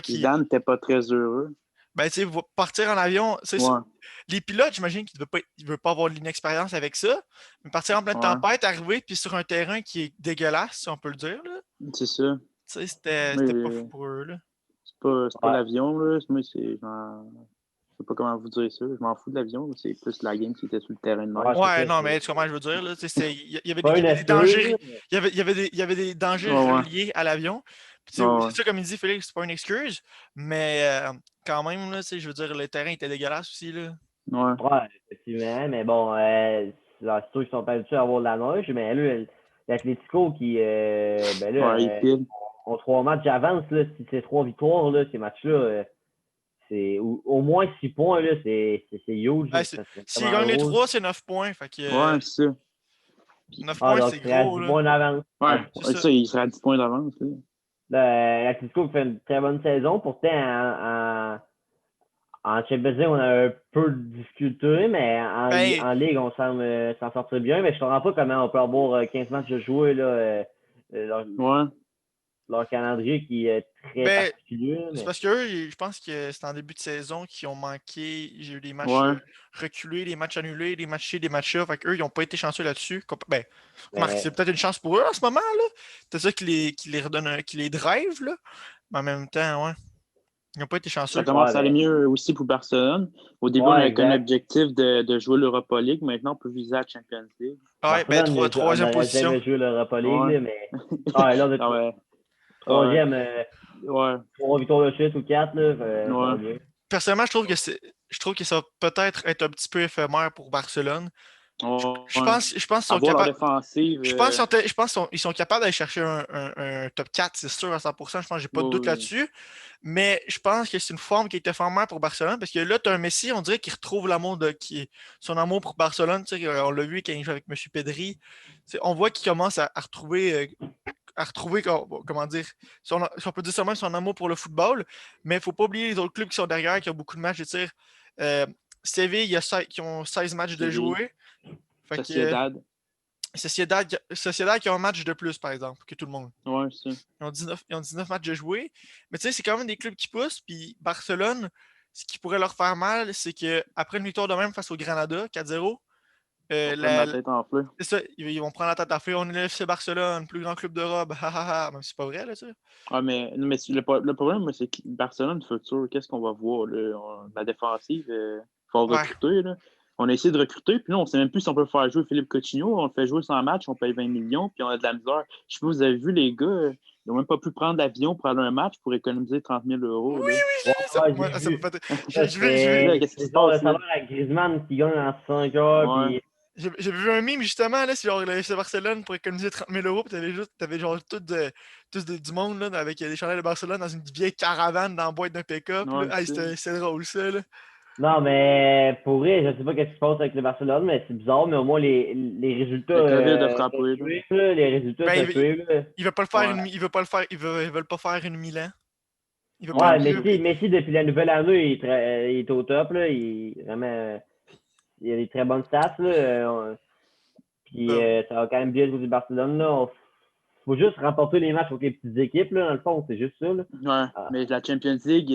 Zidane n'était pas très heureux. Partir en avion, les pilotes, j'imagine qu'ils ne veulent pas avoir l'inexpérience avec ça, mais partir en pleine tempête, arriver puis sur un terrain qui est dégueulasse, si on peut le dire. Là. C'est ça. C'était pas fou pour eux. Là. C'est pas l'avion. Là. Moi, je sais pas comment vous dire ça. Je m'en fous de l'avion. C'est plus la game qui était sur le terrain de neige. Ouais, non, mais tu sais comment je veux dire. Il y avait des dangers. Il y avait des dangers reliés à l'avion. C'est ça, comme il dit, Félix, c'est pas une excuse. Mais quand même, là, je veux dire, le terrain était dégueulasse aussi. Là. Ouais, effectivement. Mais bon, c'est sûr qu'ils sont pas habitués à avoir de la neige. Mais là, l'Atlético qui. ont 3 matchs d'avance. Si c'est 3 victoires, là, ces matchs-là. C'est au moins 6 points, là, c'est huge. S'ils gagnent les 3, c'est 9 points. Fait que, ouais, c'est ça. 9 points, c'est gros. À 10 points d'avance. Ouais, c'est ça, il sera à 10 points d'avance. L'Atlético fait une très bonne saison. Pourtant, en En Champions League, on a un peu de difficulté, mais Ben, en Ligue, on semble s'en sortir bien. Mais je ne comprends pas comment on peut avoir 15 matchs de jouer, là, Ouais. leur calendrier qui est très ben, particulier. c'est Mais parce qu'eux, je pense que c'est en début de saison qu'ils ont manqué. J'ai eu des matchs Ouais. reculés, des matchs annulés, des matchs ci, des matchs là. Fait qu'eux, ils n'ont pas été chanceux là-dessus. Ben, remarque, mais c'est peut-être une chance pour eux en ce moment, là. C'est ça qui les redonne, qui les drive, là. Mais en même temps, ouais. Ils n'ont pas été Ça chanceux. commence à aller mais mieux aussi pour Barcelone. Au début, on ouais, avait qu'un exact. objectif de jouer l'Europa League. Maintenant, on peut viser la Champions League. Ouais, ben, Barcelone, on troisième n'aurait position. jamais joué l'Europa League, Ouais. là, mais là, on est Ah ouais. troisième, Ouais. 3 victoires de suite ou 4, là, ça va Ouais. bien. Personnellement, je trouve que ça va peut-être être un petit peu éphémère pour Barcelone. Ouais. Je pense qu'ils sont Avoir leur capables. défensive. Je pense qu'ils sont capables d'aller chercher un top 4, c'est sûr, à 100%. Je pense que j'ai pas de doute Oui. là-dessus. Mais je pense que c'est une forme qui est éphémère pour Barcelone parce que là, tu as un Messi, on dirait qu'il retrouve son amour pour Barcelone. Tu sais, on l'a vu quand il joue avec M. Pedri. Tu sais, on voit qu'il commence à retrouver, comment dire, si on peut dire ça même, son amour pour le football. Mais il ne faut pas oublier les autres clubs qui sont derrière, qui ont beaucoup de matchs. Je veux dire, Séville, qui ont 16 matchs de Séville. jouer. Fait que Sociedad. Sociedad qui a un match de plus, par exemple, que tout le monde. Ouais, c'est Ils ont 19 matchs de jouer. Mais tu sais, c'est quand même des clubs qui poussent. Puis Barcelone, ce qui pourrait leur faire mal, c'est qu'après une victoire de même face au Granada, 4-0, pour prendre la tête en feu. c'est ça, ils vont prendre la tête à feu. On est le FC Barcelone, plus grand club d'Europe. Même si c'est pas vrai, là, tu sais. Ah, mais le problème, moi, c'est que Barcelone, futur, qu'est-ce qu'on va voir? Là? La défensive, il faut Ouais. recruter. Là. On a essayé de recruter, puis là, on ne sait même plus si on peut faire jouer Philippe Coutinho. On le fait jouer sans match, on paye 20 millions, puis on a de la misère. Je sais pas, vous avez vu, les gars, ils n'ont même pas pu prendre l'avion pour aller à un match pour économiser 30 000 euros. Oui, Là. j'ai vu ça. Ouais, Moi, j'ai ça me vu. fait. Ça, J'ai vu. Là, qu'est-ce qui c'est se le genre de passe? Là? salaire à Griezmann qui gagne en 5 heures. Ouais. Puis J'ai vu un meme justement, là, sur le FC Barcelone pour économiser 30 000 euros. Puis t'avais genre du monde là, avec des chandelles de Barcelone dans une vieille caravane dans la boîte d'un pick-up. Ouais, Là. Hey, c'est drôle ça. Là. non, mais pour vrai, je sais pas ce qui se passe avec le Barcelone, mais c'est bizarre, mais au moins les résultats Le COVID a ça frappé. Là. suit, là, les résultats Ben, ça suit, là. il veut pas le faire Ouais. il veut pas le faire. Ils veulent pas faire une Milan. Il veut pas. Ouais, Ouais, c'est ça. Messi, depuis la nouvelle année, il est au top, là. Vraiment, il a des très bonnes stats, là. Puis ça va quand même bien jouer du Barcelone, là. Faut juste remporter les matchs contre les petites équipes, là, dans le fond, c'est juste ça, là. Ouais, mais la Champions League,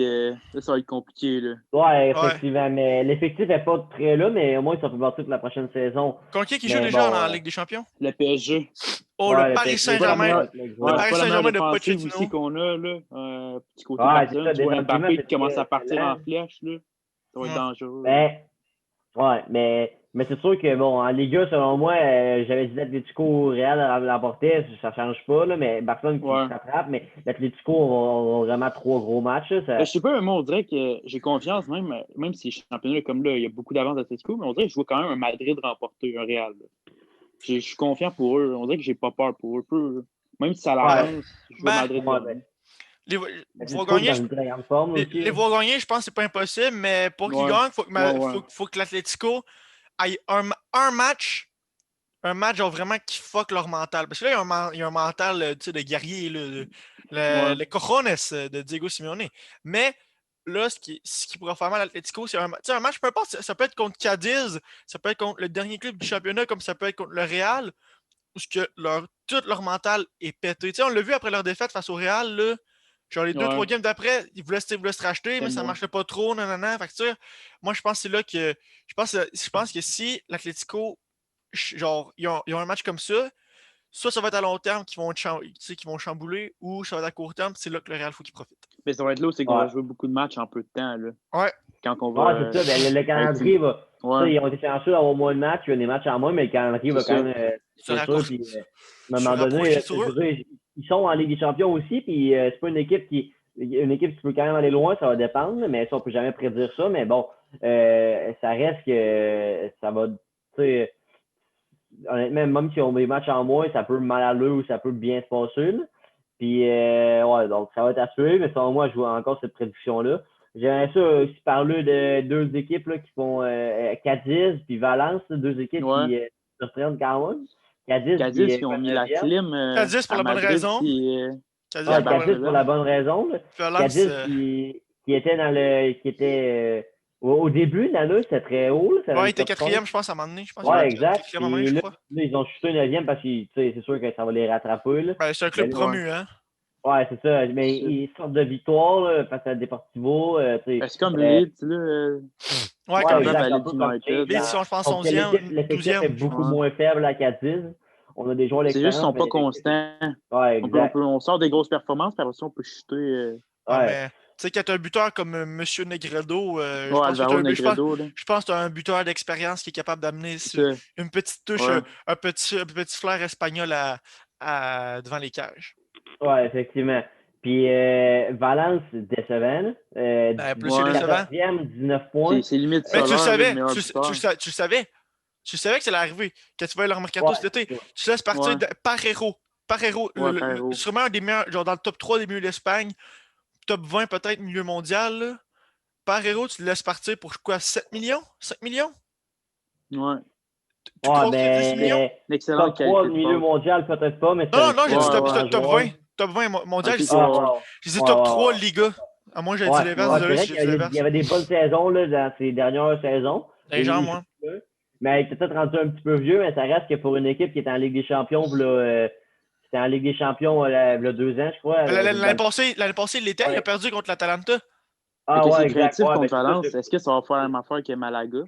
ça va être compliqué. Là. Ouais, Ouais. effectivement, mais l'effectif n'est pas très là, mais au moins ça peut partir pour la prochaine saison. Contre qui joue Mais déjà bon, dans la Ligue des Champions? Le PSG. Oh, ouais, le Paris PSG, C'est pas la Saint-Germain. meilleure, avec le Le ouais, gros. c'est Paris pas la meilleure Saint-Germain de défensive Pochettino. aussi qu'on a. Là. Petit côté Ouais, c'est Barcelone, ça, tu vois défensivement, Mbappé c'est qui commence à très partir lent. en flèche. Là. Ça va être Ouais. dangereux. Mais, ouais, mais c'est sûr que, bon, en Liga, selon moi, j'avais dit l'Atlético Real l'emportait, ça change pas, là, mais Barcelone qui Ouais. se rattrape, mais l'Atlético ont vraiment 3 gros matchs. Là, Je sais pas, mais moi, on dirait que j'ai confiance, même si je suis championnat comme là, il y a beaucoup d'avance d'Atletico, mais on dirait que je vois quand même un Madrid remporter un Real. Là. Je suis confiant pour eux. On dirait que j'ai pas peur pour eux. Même si ça l'avance, je vois Ben, Madrid ouais, gagner. Voir l'Atlético est gagner, dans une très grande forme aussi. les voir gagner, je pense que c'est pas impossible, mais pour qu'ils Ouais. gagnent, Ouais. faut que l'Atlético ait un match genre vraiment qui fuck leur mental. Parce que là, il y a un mental tu sais, de guerrier, Ouais. le cojones de Diego Simeone. Mais là, ce qui pourrait faire mal à l'Atlético, c'est tu sais, un match, peu importe, ça peut être contre Cadiz, ça peut être contre le dernier club du championnat, comme ça peut être contre le Real, où tout leur mental est pété. Tu sais, on l'a vu après leur défaite face au Real, là, genre les 2-3 Ouais. games d'après, ils voulaient se racheter, mais ça Tellement. marchait pas trop, nanana. Fait que, tu sais, moi, je pense que c'est là que. Je pense que si l'Atlético, genre, ils ont un match comme ça, soit ça va être à long terme qui vont, tu sais, qui vont chambouler, ou ça va être à court terme, c'est là que le Real faut qu'il profite. Mais ça va être là, c'est qu'on Ouais. va jouer beaucoup de matchs en peu de temps. Là. Ouais. Quand on Ouais, va. c'est ça. Ben, le calendrier va. Tu sais, Ouais. ils ont été chanceux d'avoir moins de matchs, il y a des matchs en moins, mais le calendrier va C'est quand ça. même. Se C'est sûr. raccourci- Puis, à se un moment donné, rapprocher je sur eux. veux dire, ils sont en Ligue des Champions aussi, puis c'est pas une équipe qui. Une équipe qui peut quand même aller loin, ça va dépendre, mais ça, on peut jamais prédire ça. Mais bon, ça reste que ça va. Tu sais, honnêtement, même si on met des matchs en moins, ça peut mal aller ou ça peut bien se passer. Là. Puis, ouais, donc ça va être à suivre, mais selon moi, je vois encore cette prédiction-là. J'aimerais ça aussi parler de deux équipes là, qui font Cadiz puis Valence, deux équipes Ouais. qui surprennent quand même. Cadiz Cadiz qui qui ont est mis la 9e. clim Cadiz pour à la bonne Madrid. raison. Puis, Cadiz Ah, à pour la... Cadiz pour la Barcelone. bonne raison. Là. Valence, Cadiz qui était dans le. Qui était Au début, l'année, c'était très haut. Là, ça avait Ouais, il le était top 4e, 5. je pense, à un moment donné. Je pense Ouais, qu'il était exact. 4e à un moment donné, Puis je là, crois. ils ont chuté 9e parce que c'est sûr que ça va les rattraper. Là. Ben, c'est un Mais club là, promu, hein. ouais, c'est ça. Mais C'est ils sortent de victoire là, face à Deportivo. ben, c'est comme Euh, Leeds, là. Ouais, Quand comme ouais, même Leeds. à exact. Un Leeds peu comme Leeds. United. Leeds, ils sont, je pense, Sauf que 11e, l'effectif est 12e. beaucoup Ouais. moins faible à Cadiz. On a des joueurs C'est juste qu'ils d'expérience, sont mais pas l'effectif est... constants. Ouais, exact. On sort des grosses performances, puis après ça, on peut chuter. Ah, Ouais. mais, tu sais, quand t'as un buteur comme Monsieur Negredo, je Ouais, pense que Alvaro Negredo, là. je pense que t'as un buteur d'expérience qui est capable d'amener C'est ça. une petite touche, Ouais. un petit flair espagnol devant les cages. Ouais, effectivement. Puis Valence, décevant. Là. Ben, plus que Ouais. décevant. 14e, 19 points. C'est limite Mais tu le Soler, là, le savais, meilleur tu buteur. le savais. Tu savais que ça allait arriver. Quand tu vas leur mercato Ouais, cet été, c'est ça. tu laisses partir Ouais. Parreiro. Parreiro, Ouais, Perrault. sûrement un des meilleurs, genre dans le top 3 des milieux d'Espagne, top 20 peut-être milieu mondial. Là. Parreiro, tu le laisses partir pour quoi, 7 millions? 5 millions? Ouais. Tu Ouais, crois que c'est 10 millions? ben, Une excellente top 3 qualité de de milieu passe. mondial, peut-être pas, mais Non, non, non, c'est j'ai dit Ouais, un ouais. top excellent 20. joueur. Top 20 mondial, Ok, j'ai dit, Ah, ouais, ouais. top 3 ouais. Liga. À moi, j'ai dit Ouais, l'inverse, ouais, c'est désolé vrai si qu'il j'ai dit il l'inverse. y avait des bonnes saisons là, dans ses dernières saisons. Les gens, moi. Mais il était peut-être rendu un petit peu vieux, mais ça reste que pour une équipe qui était en Ligue des Champions, là, c'était en Ligue des Champions il y a 2 ans, je crois. L'année passée, il l'était, il a Ouais. perdu contre l'Atalanta. Fait Ah que ouais, c'est exact. créatif Ouais, ben, contre c'est ça, Valence. Est-ce que ça va faire la même affaire que Malaga?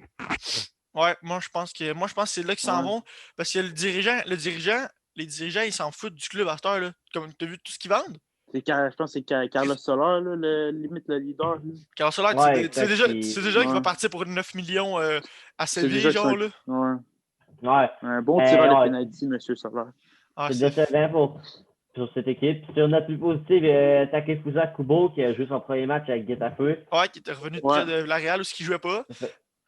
Ouais, moi je pense que c'est là qu'ils s'en Ouais. vont. Parce que les dirigeants, ils s'en foutent du club à cette heure, là. Comme tu as vu tout ce qu'ils vendent. Je pense que c'est Carlos Soler, là, limite le leader. Là. Carlos Soler, Ouais, tu sais exact. déjà qu'il va Ouais. partir pour 9 millions à C'est Séville, déjà que c'est genre là. ouais. Ouais. Un bon tireur de Ouais, penalty, M. Soler. Ah, c'est c'est. décevant pour cette équipe. Puis sur notre plus positive, Takefusa Kubo qui a joué son premier match avec Getafe. Ouais, qui était revenu de Ouais. près de la Real où il jouait pas.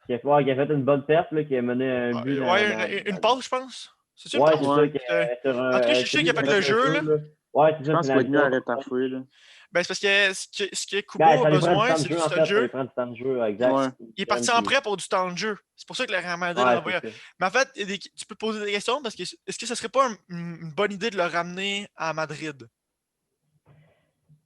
Qui a fait une bonne perte, là, qui a mené un but Ouais, une passe, je pense. C'est-tu une Ouais, passe? c'est Ouais. ça. Sur En tout cas, je un, sais qu'il celui a qui a fait le fait un jeu, jeu, là. là. Ouais, c'est Je ça, pense qu'il va être mieux à rétafouer. Là. Ben, c'est parce que ce que Kubo Ben, a ça lui prend du besoin, temps de c'est du jeu, en temps de fait. Ça lui jeu. prend du temps de jeu, exact. Ouais. Il est parti en prêt pour du temps de jeu. C'est pour ça que le Real Madrid l'a Ouais, envoyé. c'est ça. Mais en fait, tu peux te poser des questions parce que est-ce que ce serait pas une bonne idée de le ramener à Madrid?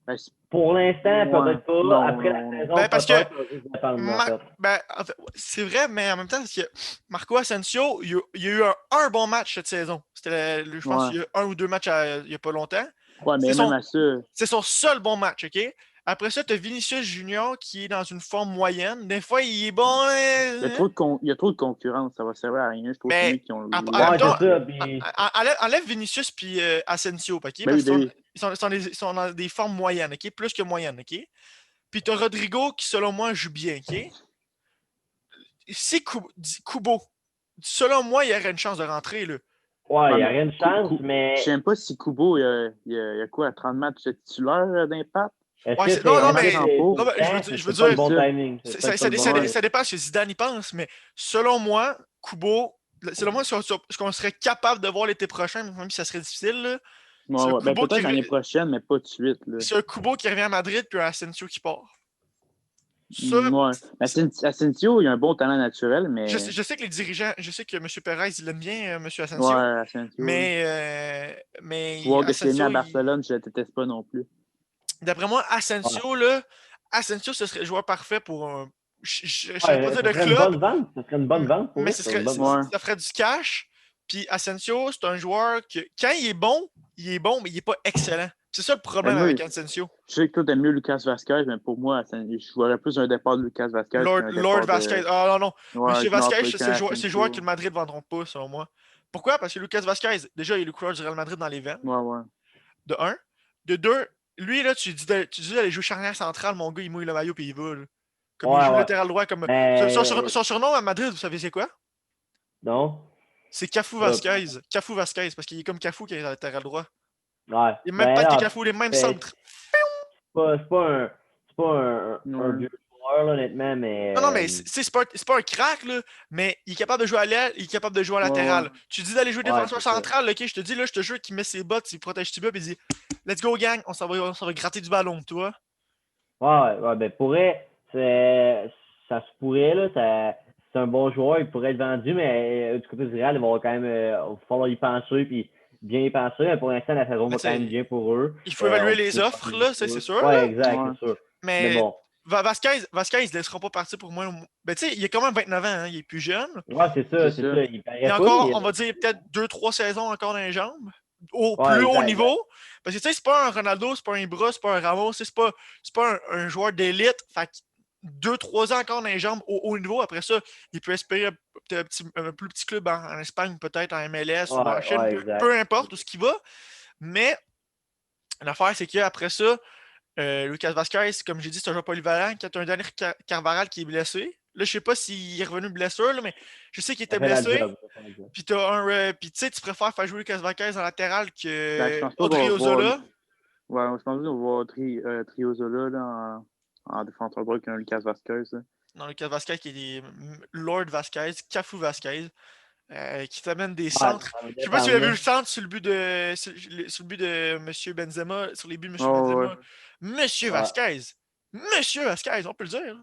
Ben, Pour l'instant, ouais. peut-être pas. Non, Après non, la non. saison, Ben, parce que peut-être, ça va juste dépendre, en fait. En fait, c'est vrai, mais en même temps, parce que Marco Asensio, il y a eu un bon match cette saison. C'était, je pense Ouais. qu'il y a eu un ou deux matchs il n'y a pas longtemps. Ouais, mais C'est même son, à ça, c'est son seul bon match, OK? Après ça, tu as Vinicius Junior qui est dans une forme moyenne. Des fois, il est bon. il y a trop de concurrence. Ça va servir à rien. Je trouve que c'est mieux Mais qui ont Ouais, mettons, c'est ça. Puis, enlève Vinicius puis Asensio, OK? Ben Parce oui, ben qu'ils oui. ils sont dans des formes moyennes, OK? Plus que moyennes, OK? Puis tu as Rodrigo qui, selon moi, joue bien, OK? Si Kubo, selon moi, il y aurait une chance de rentrer, là. ouais, il Ouais, n'y a mais rien de chance, Je mais sais même pas si Kubo, il y a quoi, 30 matchs de titulaire d'impact? est-ce Ouais, que c'est non, non, Comment mais, il s'en pour? non, mais c'est je veux pas le dire, bon ça. timing. C'est peut-être pas le bon timing. ça dépend ce que Zidane y pense, mais selon moi, Kubo, selon moi, ce qu'on serait capable de voir l'été prochain, même si ça serait difficile, là, Ouais, c'est un ouais. Ben, Kubo peut-être l'année prochaine, mais pas de suite. Là. c'est un Kubo qui revient à Madrid, puis un Asensio qui part. Ça, Ouais. Asensio, il a un bon talent naturel, mais. je sais que les dirigeants, je sais que M. Perez, il aime bien M. Asensio, Ouais, Asensio. mais Joueur de CNA à Asensio, Barcelone, je ne le déteste pas non plus. d'après moi, Ouais. Asensio, ce serait le joueur parfait pour un. Je ne savais pas Ouais, dire ça de serait une club, bonne vente. Ça serait une bonne vente pour mais eux. Ça serait une bonne vente. Ouais. ça ferait du cash. Puis Asensio, c'est un joueur que, quand il est bon, mais il n'est pas excellent. C'est ça le problème Ben, moi, avec Asensio. je sais que toi, t'aimes mieux Lucas Vasquez, mais pour moi, je jouerais plus un départ de Lucas Vasquez qu'un Lord départ Vasquez. de. Ah non, non. Ouais, Monsieur je m'en Vasquez, rappelle c'est quand le joueur que Asensio. le Madrid ne vendront pas, selon moi. Pourquoi? Parce que Lucas Vasquez, déjà, il est le couleur du Real Madrid dans les veines. Ouais, ouais. De un. De deux, lui, là, tu dis d'aller jouer charnière centrale, mon gars, il mouille le maillot puis il va. Là. Comme il Ouais, joue ouais. latéral droit. Comme... Mais Son surnom à Madrid, vous savez c'est quoi? non. C'est Cafu Vasquez. Cafu Vasquez, parce qu'il est comme Cafu qui est latéral droit. Ouais. Il n'est même pas que Cafu, les mêmes centres. C'est pas un Ouais. vieux joueur, là, honnêtement, mais. Non, mais c'est pas un crack, là, mais il est capable de jouer à l'aile, il est capable de jouer à latéral. Ouais. Tu dis d'aller jouer Ouais, défenseur c'est ça. central, ok, je te dis, là, je te jure qu'il met ses bottes, il protège Tiba, puis il dit let's go, gang, on s'en va gratter du ballon, tu vois. Ouais, ben pourrait, ça se pourrait, là, c'est un bon joueur, il pourrait être vendu, mais du côté du Real, il va quand même il va falloir y penser, puis bien y penser, mais pour l'instant, la saison va quand même bien pour eux. Il faut évaluer On les peut offres, pas là, c'est sûr. Ouais, Là. exact, Ouais. c'est sûr. Mais Mais bon. Vasquez, il ne laissera pas partir pour moi. Ben, tu sais, il a quand même 29 ans, hein, il est plus jeune. Ouais, c'est ça. Il Il paraît y a pas, encore, mais. on va dire, peut-être 2-3 saisons encore dans les jambes. Au Ouais, plus haut exact. niveau. Parce que tu sais, c'est pas un Ronaldo, c'est pas un Ibra, c'est pas un Ramos, c'est pas un joueur d'élite. Fait que 2-3 ans encore dans les jambes au haut niveau. Après ça, il peut espérer un plus petit club en Espagne, peut-être en MLS ou en Chine, Ouais, exact. peu importe où ce qui va. Mais l'affaire, c'est qu'après ça, Lucas Vasquez, comme j'ai dit, c'est un joueur polyvalent. Quand tu as un dernier Carvaral qui est blessé. Là, je sais pas s'il est revenu blessure, là, mais je sais qu'il était Ça fait la blessé. job. Ça fait la job. Puis tu sais, tu préfères faire jouer Lucas Vasquez en latéral Ben, que je pense pas qu'on va Odriozola. voir. Ouais, je pense qu'on va voir Triozola là, en défenseur droit qu'un Lucas Vasquez. Là. Non, Lucas Vasquez qui est Lord Vasquez, Cafu Vasquez, qui t'amène des Ouais, centres. ça va Je sais pas si vous avez vu dépendre, le centre sur le but de sur le but de M. Benzema, sur les buts de M. Oh, Benzema. ouais. Monsieur Ouais. Vasquez! Monsieur Vasquez, on peut le dire.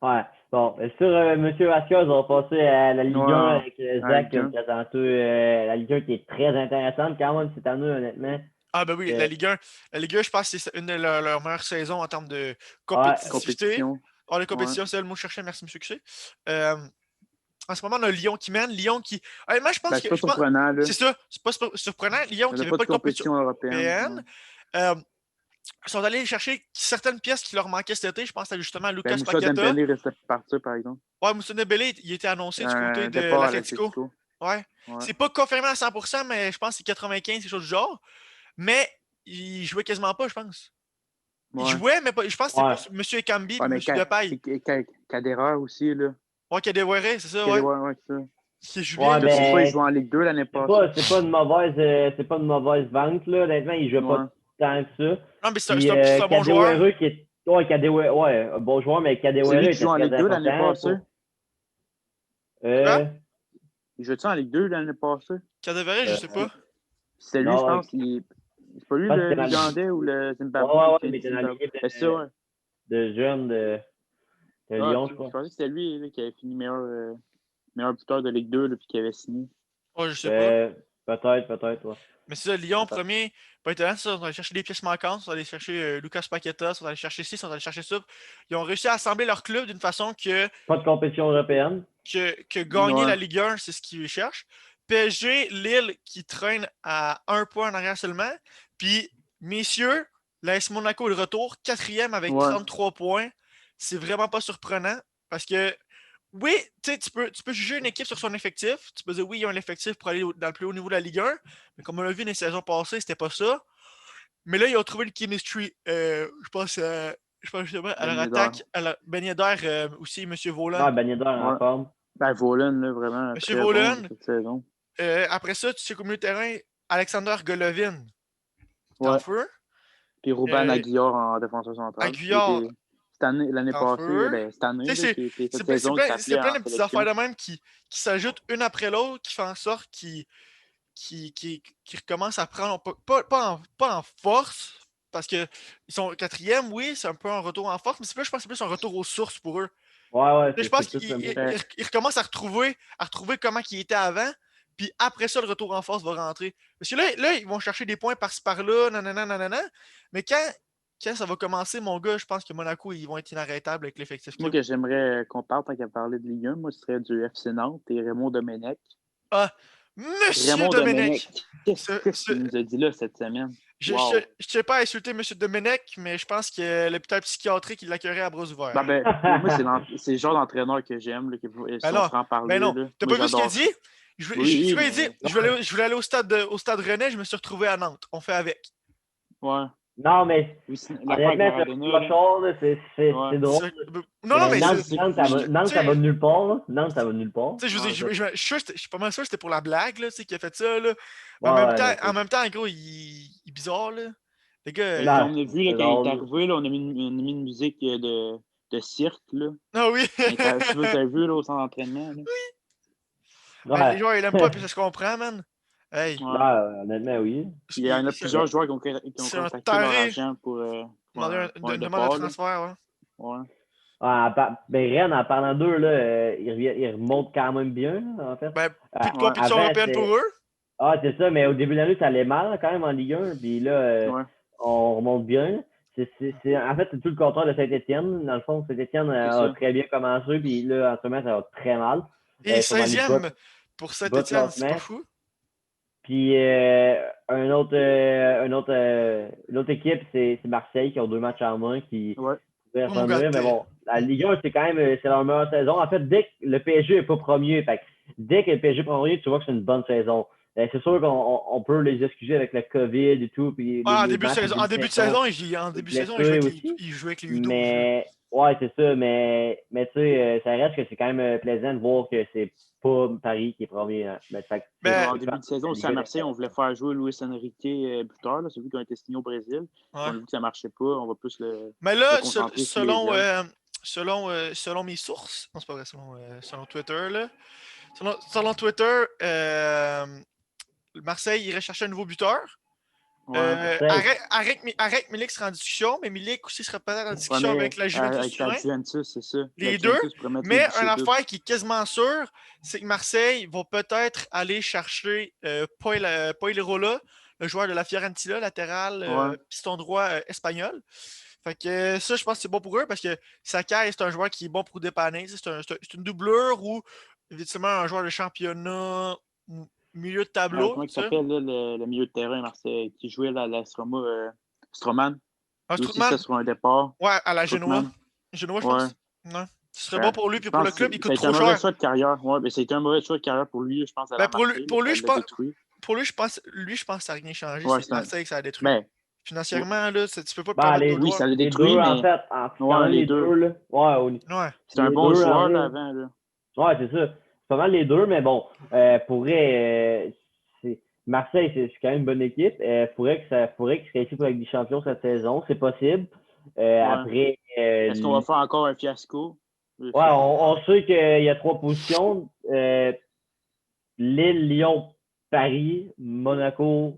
Ouais. Bon, sur M. Vasquez, on va passer à la Ligue 1 Ouais, avec la Zach qui Ligue a 1. présenté la Ligue 1 qui est très intéressante quand même cette année, honnêtement. Ah ben oui, Euh, la Ligue 1. La Ligue 1, je pense que c'est une de leurs meilleures saisons en termes de Ouais, compétitivité. Compétition. Oh, la compétition, c'est le mot que je cherchais, merci M. Succès. En ce moment, on a Lyon qui mène. Lyon qui. Moi, je pense Ben, que. c'est pas surprenant, là. C'est ça. C'est pas surprenant. Lyon Il qui n'y a n'avait pas pas de de compétition compétition européenne. européenne. Ils sont allés chercher certaines pièces qui leur manquaient cet été. Je pense à justement Lucas Ben, Moussa Paqueta. Dembélé restait partir, par exemple. Ouais, Moussa Dembélé, il était annoncé du côté Un de départ à l'Atlético. l'Atlético. Ouais. Ouais. C'est pas confirmé à 100%, mais je pense que c'est 95, quelque chose du genre. Mais il jouait quasiment pas, je pense. Il Ouais. jouait, mais pas, je pense que Ouais. c'est plus M. Ekambi et Ouais, M. mais Depay. Kaderer aussi, là. Ouais, Kadewere, c'est ça, Kaderer, ouais. ouais, c'est ça. Qui joue Ouais, bien, lui Je sais aussi. pas, il ben, joue en Ligue 2 l'année c'est passée. pas une mauvaise vente, là. Honnêtement, il joue Ouais. pas tant que ça. Non, mais Puis c'est un bon joueur. Kadewere qui est. Ouais, Kadewere, ouais, un bon joueur, mais C'est Kadewere lui qui était joue en très Ligue 2 l'année important passée. Quoi? Il joue-tu en Ligue 2 l'année passée? Kadewere, je sais Euh, pas. C'est lui, je non, pense. C'est pas lui je pense que le c'était dans Ligandais ou le ouais, Zimbabwe? ouais, mais c'était dans l'équipe C'est ça, ouais. de jeunes de Ah, Lyon, ok. je Je crois. pensais que c'était lui là, qui avait fini meilleur buteur de Ligue 2 là, puis qui avait signé. Ouais, je sais pas. Peut-être, ouais. Mais c'est ça, Lyon, premier, pas étonnant, ça, ils sont allés chercher des pièces manquantes, ils sont allés chercher Lucas Paqueta, ils sont allés chercher ci, ils sont allés chercher ça. Ils ont réussi à assembler leur club d'une façon Pas de compétition européenne. que gagner Ouais. la Ligue 1, c'est ce qu'ils cherchent. PSG, Lille qui traîne à 1 point en arrière seulement. Puis, messieurs, l'AS Monaco est de retour, 4e avec Ouais. 33 points. C'est vraiment pas surprenant parce que, oui, tu peux juger une équipe sur son effectif. Tu peux dire, oui, il y a un effectif pour aller dans le plus haut niveau de la Ligue 1. Mais comme on l'a vu dans les saisons passées, c'était pas ça. Mais là, ils ont trouvé le chemistry. Je pense justement à leur Ben Yedder. attaque. Ben Yedder, aussi, M. Voland. Ouais, Ben Yedder en Ouais. forme. Ben, Volen, là, vraiment, Monsieur très Volen. bon cette saison. Après ça, tu sais qu'au milieu de terrain, Alexander Golovin. T'es Ouais. en feu. Puis Ruben Euh, Aguillard en défenseur central. Aguillard. L'année en passée, feu. ben, cette année, Tu sais, là, qui était c'est cette plein, saison qui c'est s'appelait plein en de petites sélection. affaires de même qui s'ajoutent une après l'autre, qui font en sorte qu'ils recommencent à prendre, pas en force, parce qu'ils sont 4e, oui, c'est un peu un retour en force, mais je pense que c'est plus un retour aux sources pour eux. Ouais, Je pense c'est plus le mot. qu'ils recommencent à retrouver comment ils étaient avant, puis après ça, le retour en force va rentrer. Parce que là ils vont chercher des points par-ci par-là, nanana, mais quand ça va commencer, mon gars, je pense que Monaco, ils vont être inarrêtables avec l'effectif Moi, qu'ils ont. que j'aimerais qu'on parle tant qu'à parler de Ligue 1, moi, ce serait du FC Nantes et Raymond Domenech. Ah, Monsieur Raymond Domenech! Qu'est-ce qu'il nous a dit là cette semaine? Je Wow. ne sais pas insulter M. Domenech, mais je pense que l'hôpital psychiatrique, il l'accueillerait à bras ouverts. Moi, c'est le genre d'entraîneur que j'aime, là, si on non, pourrait en parler. ben non. Là. T'as Moi, pas vu ce qu'il a j'adore. dit? Je Oui, voulais dire, mais... je voulais aller au stade Rennais, je me suis retrouvé à Nantes. On fait avec. Ouais. Non, mais Oui, l'affaire avec honnêtement, Maradona, là. c'est Ouais. drôle. Non, mais Nantes, c'est. Nantes, ça va nulle part. Là. Nantes, ça va nulle part. Tu sais, Ouais, je suis pas mal sûr que c'était pour la blague, là, tu sais, qu'il a fait ça, là. Mais Ouais, en même temps, en gros, il est bizarre, là. Les gars. Puis on a vu là, c'est quand il est drôle. arrivé, là, on a mis une musique de cirque. Là. Ah oui! Je sais pas si tu as vu là, au centre d'entraînement. Là. Ben, les joueurs, ils l'aiment pas, puis ça se comprend, man. Hey. Ouais. Honnêtement, oui. Il y en a plusieurs joueurs qui ont C'est un contacté leur taré. agent pour un Demande de départ. Là. transfert, ouais. Ouais. Ben Rennes, en parlant d'eux, là, ils remontent quand même bien, là, en fait. Ben, plus de Ouais. compétition Avant, européenne pour eux. Ah, c'est ça, mais au début de l'année, ça allait mal quand même en Ligue 1. Puis là, Ouais. on remonte bien. En fait, c'est tout le contraire de Saint-Étienne. Dans le fond, Saint-Étienne a très bien commencé, puis là, en ce moment, ça va très mal. Et Ils sont dans les 16e pour bas Saint-Étienne, c'est pas classement. fou. Puis une autre équipe, c'est Marseille qui ont 2 matchs en main qui pourraient Oh, mon revenir. gars, Mais bon, la Ligue 1, c'est quand même c'est leur meilleure saison. En fait, dès que le PSG n'est pas premier, dès que le PSG est premier, tu vois que c'est une bonne saison. C'est sûr qu'on peut les excuser avec le COVID et tout. Puis en les début de matchs saison, blessés aussi. il jouait avec les U12. Mais ouais, c'est ça. Mais tu sais, ça reste que c'est quand même plaisant de voir que c'est pas Paris qui est premier. Hein. Ben, En début de saison, aussi à Marseille, on voulait faire jouer Luis Enrique buteur, là, celui qui a été signé au Brésil. Ouais. On a vu que ça ne marchait pas. On va plus mais là, le concentrer sur les jeunes. selon mes sources, non, c'est pas vrai, selon Twitter, là. Selon Twitter, Marseille irait chercher un nouveau buteur. Ouais. Arrête Milik sera en discussion, mais Milik aussi sera peut-être en discussion Ouais, avec la Juventus avec la Turin. Juventus, c'est ça. Les La deux. Juventus pourrait mettre Mais les une bouchées doubles. affaire qui est quasiment sûre, c'est que Marseille va peut-être aller chercher Poilirola, le joueur de la Fiorentina, latéral, piston droit espagnol. Fait que ça, je pense que c'est bon pour eux parce que Sakai, c'est un joueur qui est bon pour dépanner. C'est une doublure ou évidemment un joueur de championnat milieu de tableau. Comment il s'appelle là, le milieu de terrain Marseille, qui jouait à la Stroman. Lui aussi, ça sur un départ. Ouais, à la Genoa. Strootman. Genoa, je pense. Ouais. Ce serait bon pour lui, puis Je pour le pense club, il coûte que trop c'est un mauvais cher. choix de carrière. Ouais, mais c'était un mauvais choix de carrière pour lui, je pense, à la Marseille. Pour lui, je pense. Détruit. Pour lui, je pense que ça n'a rien changé. Ouais, c'est Marseille que ça a détruit. Mais, financièrement, là, tu peux pas te Ben, permettre les, d'autres oui, joueurs. ça l'a les détruit, deux, mais. en fait, quand même les les deux, là. Ouais. C'est un Les bon deux, joueur, en là, vrai. avant, là. Ouais, c'est ça. C'est pas mal les deux, mais bon, Marseille, c'est quand même une bonne équipe. Faudrait qu'ils réussissent pour la Ligue des Champions cette saison. C'est possible. Après. Est-ce qu'on va faire encore un fiasco? Ouais, on sait qu'il y a 3 positions. Lille, Lyon, Paris, Monaco.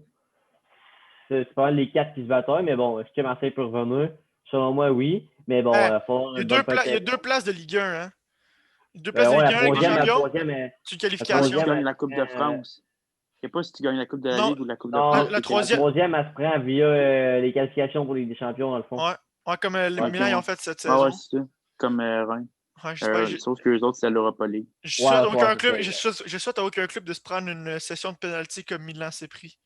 C'est pas mal les 4 qui se battent, mais bon, est-ce que Marseille peut revenir? Selon moi, oui. Mais bon, il faut il y a 2 places de Ligue 1, hein. 2 places ouais, de Ligue la 1 avec les troisième, champions. C'est une qualification. Si tu gagnes la Coupe de France. Je sais pas si tu gagnes la Coupe de la Ligue ou la Coupe de non, France. La troisième, elle se prend via les qualifications pour les Ligue des Champions, dans le fond. Ouais, comme les Milan ils ont fait cette Ah saison. ouais, c'est ça. Comme Reims. Ouais, sauf que les autres, c'est l'Europa League. Je souhaite à aucun club de se prendre une session de pénalty comme Milan s'est pris.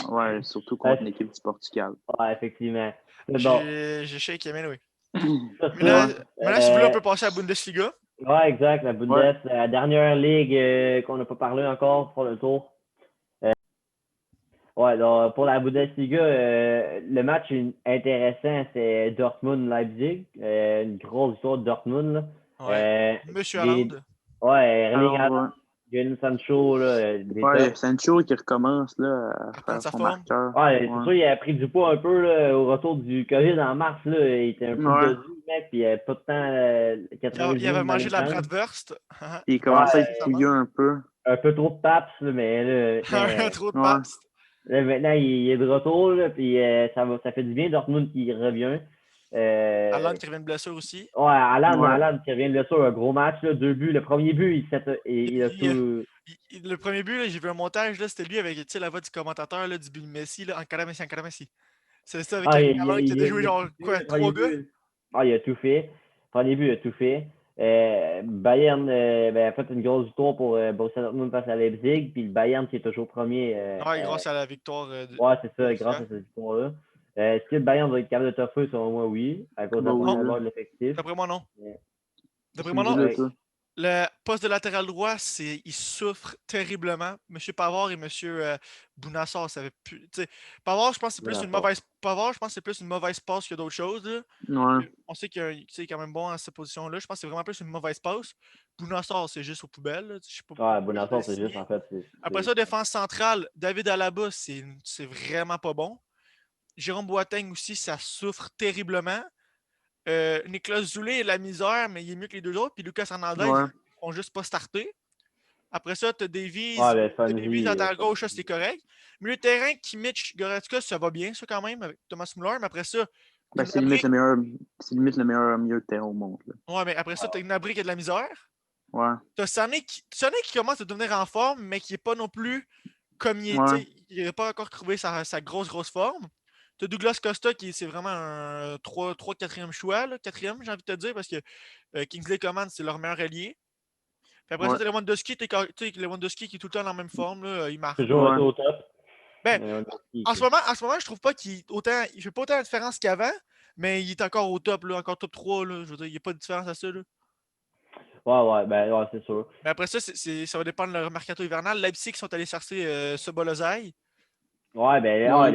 Ouais, surtout contre une équipe du Portugal. Ouais, effectivement. Mais bon. J'ai shake Emile, oui. Maintenant, si vous voulez, on peut passer à la Bundesliga. Ouais, exact. La Bundes, la dernière ligue qu'on n'a pas parlé encore pour le tour. Donc, pour la Bundesliga, le match intéressant, c'est Dortmund-Leipzig. Une grosse victoire de Dortmund. Là. Ouais. Monsieur Haaland. Ouais, Erling Haaland, Jadon Sancho. Là, Sancho qui recommence là, à faire sa son forme. marqueur. Ouais, c'est sûr, il a pris du poids un peu là, au retour du COVID en mars. Là, il était un peu dodu, mec, puis il avait pas de temps. 90 il avait mangé de la bratwurst. Il commençait à être fouilleux un peu. Un peu trop de paps, mais là. Trop de paps. Là, maintenant, il est de retour, là, puis ça fait du bien Dortmund qui revient. Haaland qui revient de blessure aussi. Ouais, Haaland qui revient de blessure, un gros match, là, 2 buts. Le premier but, il a tout. Le premier but, là, j'ai vu un montage, là, c'était lui avec la voix du commentateur là, du but de Messi, là, Ankara Messi. C'est ça avec Haaland qui a joué genre quoi, 3 gars? Il a tout fait. Premier but, il a tout fait. Bayern a fait une grosse victoire pour Borussia Dortmund face à Leipzig, puis le Bayern qui est toujours premier. Grâce à la victoire. Ouais, c'est ça, grâce à cette victoire-là. Est-ce que le Bayern va être capable de toffer, selon moi, oui, à cause de la profondeur de l'effectif. D'après moi, non. D'après moi, non. Le poste de latéral droit, il souffre terriblement. M. Pavard et M. Bounassar, ça avait plus. Pavard, je pense que c'est plus une mauvaise. Pavard, je pense que c'est plus une mauvaise passe que d'autres choses. Là. Ouais. On sait qu'il est quand même bon à cette position-là. Je pense que c'est vraiment plus une mauvaise passe. Bounassar, c'est juste aux poubelles. Là. Je sais pas Bounassar, c'est juste en fait. Après ça, défense centrale, David Alaba, c'est vraiment pas bon. Jérôme Boateng aussi, ça souffre terriblement. Nicolas Zoulé est la misère, mais il est mieux que les deux autres. Puis Lucas Hernandez, ils font juste pas starter. Après ça, tu as Davies. Davies à ta gauche, c'était correct. Milieu de terrain, Kimmich, Goretzka, ça va bien, ça quand même, avec Thomas Müller. Mais après ça. C'est limite le meilleur milieu de terrain au monde. Là. Ouais, mais après ça, tu as Gnabry qui a de la misère. Ouais. Tu as Sané qui commence à devenir en forme, mais qui n'est pas non plus comme il était. Il n'a pas encore trouvé sa grosse forme. T'as Douglas Costa qui c'est vraiment un 3-4e choix, là, 4e, j'ai envie de te dire, parce que Kingsley Coman, c'est leur meilleur allié. Puis après ça, t'as Lewandowski, Lewandowski qui est tout le temps dans la même forme, là, il marque. Toujours Ouais. au top. Ben, Lewandowski, en ce moment, je trouve pas qu'il fait pas autant de différence qu'avant, mais il est encore au top, là, encore top 3, là. Je veux dire, il n'y a pas de différence à ça, là. ouais, c'est sûr. Mais après ça, ça va dépendre de leur mercato hivernal. Leipzig sont allés chercher Sobolozai. Ouais, ben, Ouais.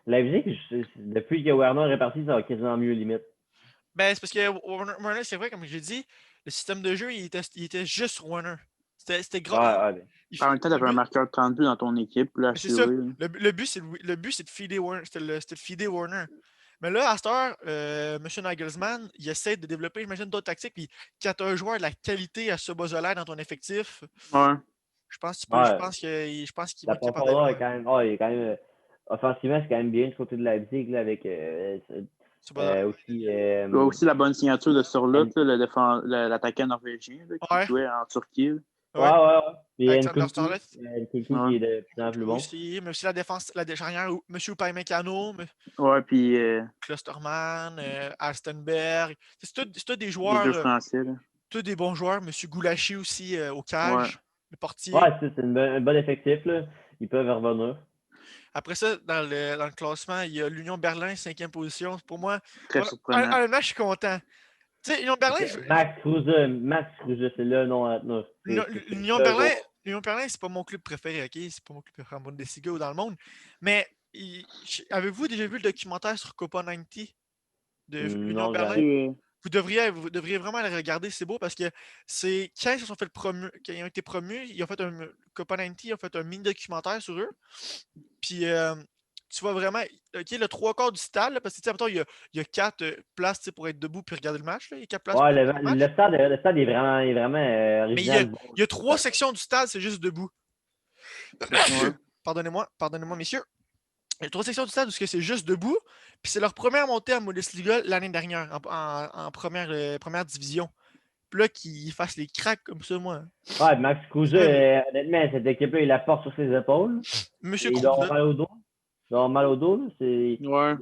Leipzig, depuis que Werner est parti, ça va quasiment mieux, limite. Ben, c'est parce que Warner, c'est vrai, comme j'ai dit, le système de jeu, il était juste sur Warner. C'était gros. Ben. En même temps, t'avais un marqueur de 30 buts dans ton équipe, là, C'est ça. assuré. Le but, c'est de feeder Warner. C'était de feeder Warner. Mais là, à cette heure, M. Nagelsmann, il essaie de développer, j'imagine, d'autres tactiques. Puis quand tu as un joueur de la qualité à Szoboszlai dans ton effectif, Ouais. je pense qu'il Ouais. va être capable d'aller profondeur loin. est quand même. Il est quand même. Offensivement, c'est quand même bien du côté de Leipzig, là, avec Szoboszlai. aussi. Il y a aussi la bonne signature de Surlot, l'attaquant norvégien là, qui Ouais. jouait en Turquie. Là. Ouais. Puis Alexander Nkunku, Starlet. qui est de plus en plus bon. Aussi, mais aussi la défense, la charnière, M. Upamecano, Ouais, puis Klosterman, Alstenberg. C'est tous des les joueurs, deux Français. Là. tous des bons joueurs. M. Goulachi aussi au cage, le portier. Ouais, c'est un bon effectif, là. Ils peuvent revenir. Après ça, dans le classement, il y a l'Union Berlin, 5e position. Pour moi, Très surprenant. honnêtement, je suis content. Tu sais, L'Union Berlin, Max Kruse, c'est le nom à tenir. l'Union Berlin, c'est pas mon club préféré, ok? C'est pas mon club préféré en Bundesliga ou dans le monde. Mais avez-vous déjà vu le documentaire sur Copa 90 de l'Union Non, Berlin? jamais. Vous devriez vraiment le regarder, c'est beau parce que c'est quand ils se sont fait quand ils ont été promus, ils ont fait un Copa 90, ils ont fait un mini documentaire sur eux. Puis tu vois vraiment, ok, le 3/4 du stade, là, parce que tu sais, mettons, il y a 4 places tu sais, pour être debout puis regarder le match. Là. Il y a 4 places Ouais, pour regarder le match. le stade est vraiment Mais original. il y a 3 sections du stade, c'est juste debout. Ouais. Pardonnez-moi, messieurs. Il y a 3 sections du stade où c'est juste debout. Puis c'est leur première montée en Bundesliga l'année dernière, en première division. Puis là, qu'ils fassent les cracks comme ça, moi. Ouais, Max Kruse, honnêtement, cette équipe-là, il la porte sur ses épaules. Monsieur Il Kruse. a mal au dos. Il a mal au dos. Là. Ouais.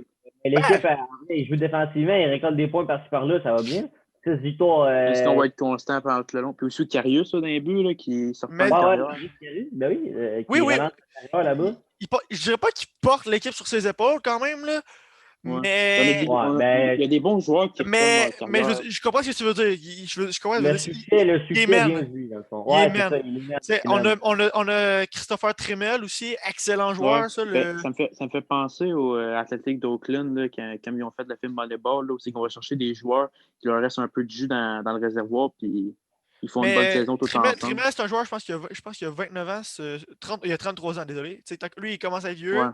L'équipe, il joue défensivement, il récolte des points par-ci par-là, ça va bien. 6 victoires. Sinon, on va être constant pendant tout le long. Puis aussi Karius dans les buts là, qui sort pas Mais- de Ouais, carrière. ben oui. Oui, Qui oui. relance la carrière là-bas. Je dirais pas qu'il porte l'équipe sur ses épaules quand même, là. Ouais. Mais. Il y a des bons joueurs qui Mais reprennent leur carrière. je comprends ce que tu veux dire. Je comprends ce que tu veux dire. Le succès mène. vient de lui, dans le fond. Il Ouais, est c'est ça, mène. il est mène. Tu sais, on a Christopher Tremel aussi, excellent joueur. Ouais. Ça, Ça me fait penser au Athletic d'Oakland, là, quand ils ont fait le film Moneyball, là, aussi qu'on va chercher des joueurs qui leur reste un peu de jus dans le réservoir, puis ils font une bonne saison tout ensemble. Tremel, c'est un joueur, je pense qu'il a 29 ans, il a 33 ans, désolé. Tu sais, lui, il commence à être vieux. Ouais.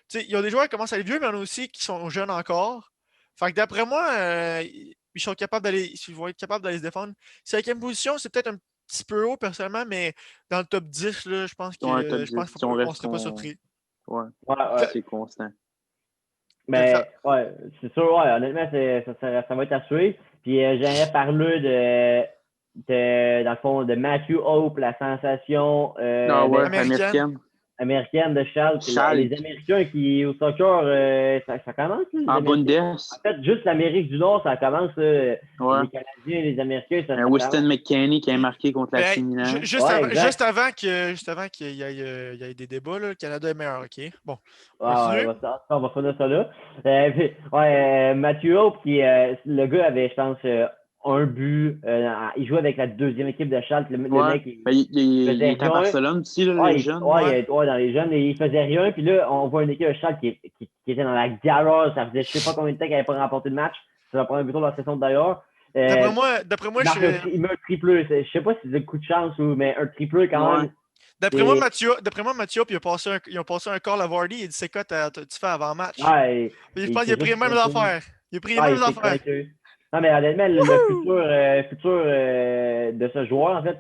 Tu sais, il y a des joueurs qui commencent à être vieux, mais il y en a aussi qui sont jeunes encore. Fait que d'après moi, ils vont être capables d'aller se défendre. 5e position, c'est peut-être un petit peu haut personnellement, mais dans le top 10, là, je pense qu'on ne serait pas surpris. Ouais, c'est constant. Mais ouais, c'est sûr, ouais, honnêtement, ça va être à suivre. Puis j'aimerais parler dans le fond, de Matthew Hope, la sensation américaine de Schalke. Les Américains qui, au soccer, ça commence. Là, en Bundes. En fait, juste l'Amérique du Nord, ça commence. Les Canadiens, les Américains, ça Weston McKennie qui a marqué contre la Milan. Juste avant qu'il y ait des débats, là, le Canada est meilleur, OK? Bon. On va finir ça là. Matthew Hope, le gars avait, je pense, un but. Il jouait avec la 2e équipe de Schalke. Le mec, il était à Barcelone aussi, là, les jeunes. Dans les jeunes, et il faisait rien. Puis là, on voit une équipe de Schalke qui était dans la galère. Ça faisait je sais pas combien de temps qu'elle n'avait pas remporté de match. C'est la première victoire de la saison d'ailleurs. D'après moi, il met un triplé. Je sais pas si c'est un coup de chance mais un triplé quand même. D'après moi, Mathieu, puis ils ont passé un call à Vardy. Il dit c'est quoi tu fais avant match? Je pense qu'il a pris les mêmes affaires. Non, mais honnêtement, le futur de ce joueur, en fait,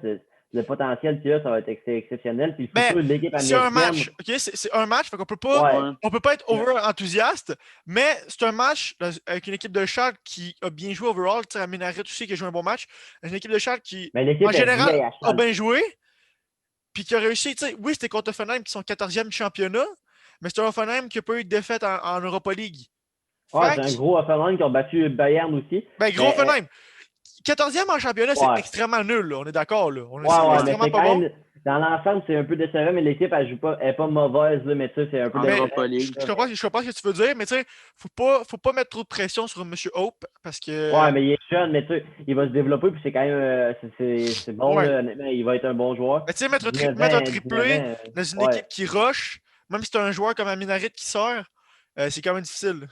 le potentiel qu'il a, ça va être exceptionnel. Puis le futur de l'équipe américaine. C'est un match, OK? C'est un match, fait qu'on peut pas être over-enthousiaste, mais c'est un match avec une équipe de Schalke qui a bien joué overall. Tu sais, Minaret aussi qui a joué un bon match. Une équipe de Schalke qui, en général, a bien joué. Puis qui a réussi, tu sais, oui, c'était contre Hoffenheim qui sont 14e du championnat, mais c'est un Hoffenheim qui n'a pas eu de défaite en Europa League. Ouais, Fait c'est un que, gros Hoffenheim qui ont battu Bayern aussi. ben, gros Mais, Hoffenheim. 14e en championnat, c'est ouais. extrêmement nul, là. On est d'accord, là. Ouais, C'est mais extrêmement c'est pas quand bon. même. Dans l'ensemble, c'est un peu décevant, mais l'équipe, elle est pas mauvaise, là, mais tu sais, c'est un peu En Mais Europa décevant. League. je comprends ce que tu veux dire, mais tu sais, faut pas mettre trop de pression sur M. Hope parce que. Ouais, mais il est jeune, mais tu sais, il va se développer, puis c'est quand même. C'est bon, Ouais. là, honnêtement, il va être un bon joueur. Mais tu sais, mettre 19 mettre un ans, 19 triplé ans, dans une ouais. équipe qui rush, même si c'est un joueur comme Aminarit qui sort, c'est quand même difficile.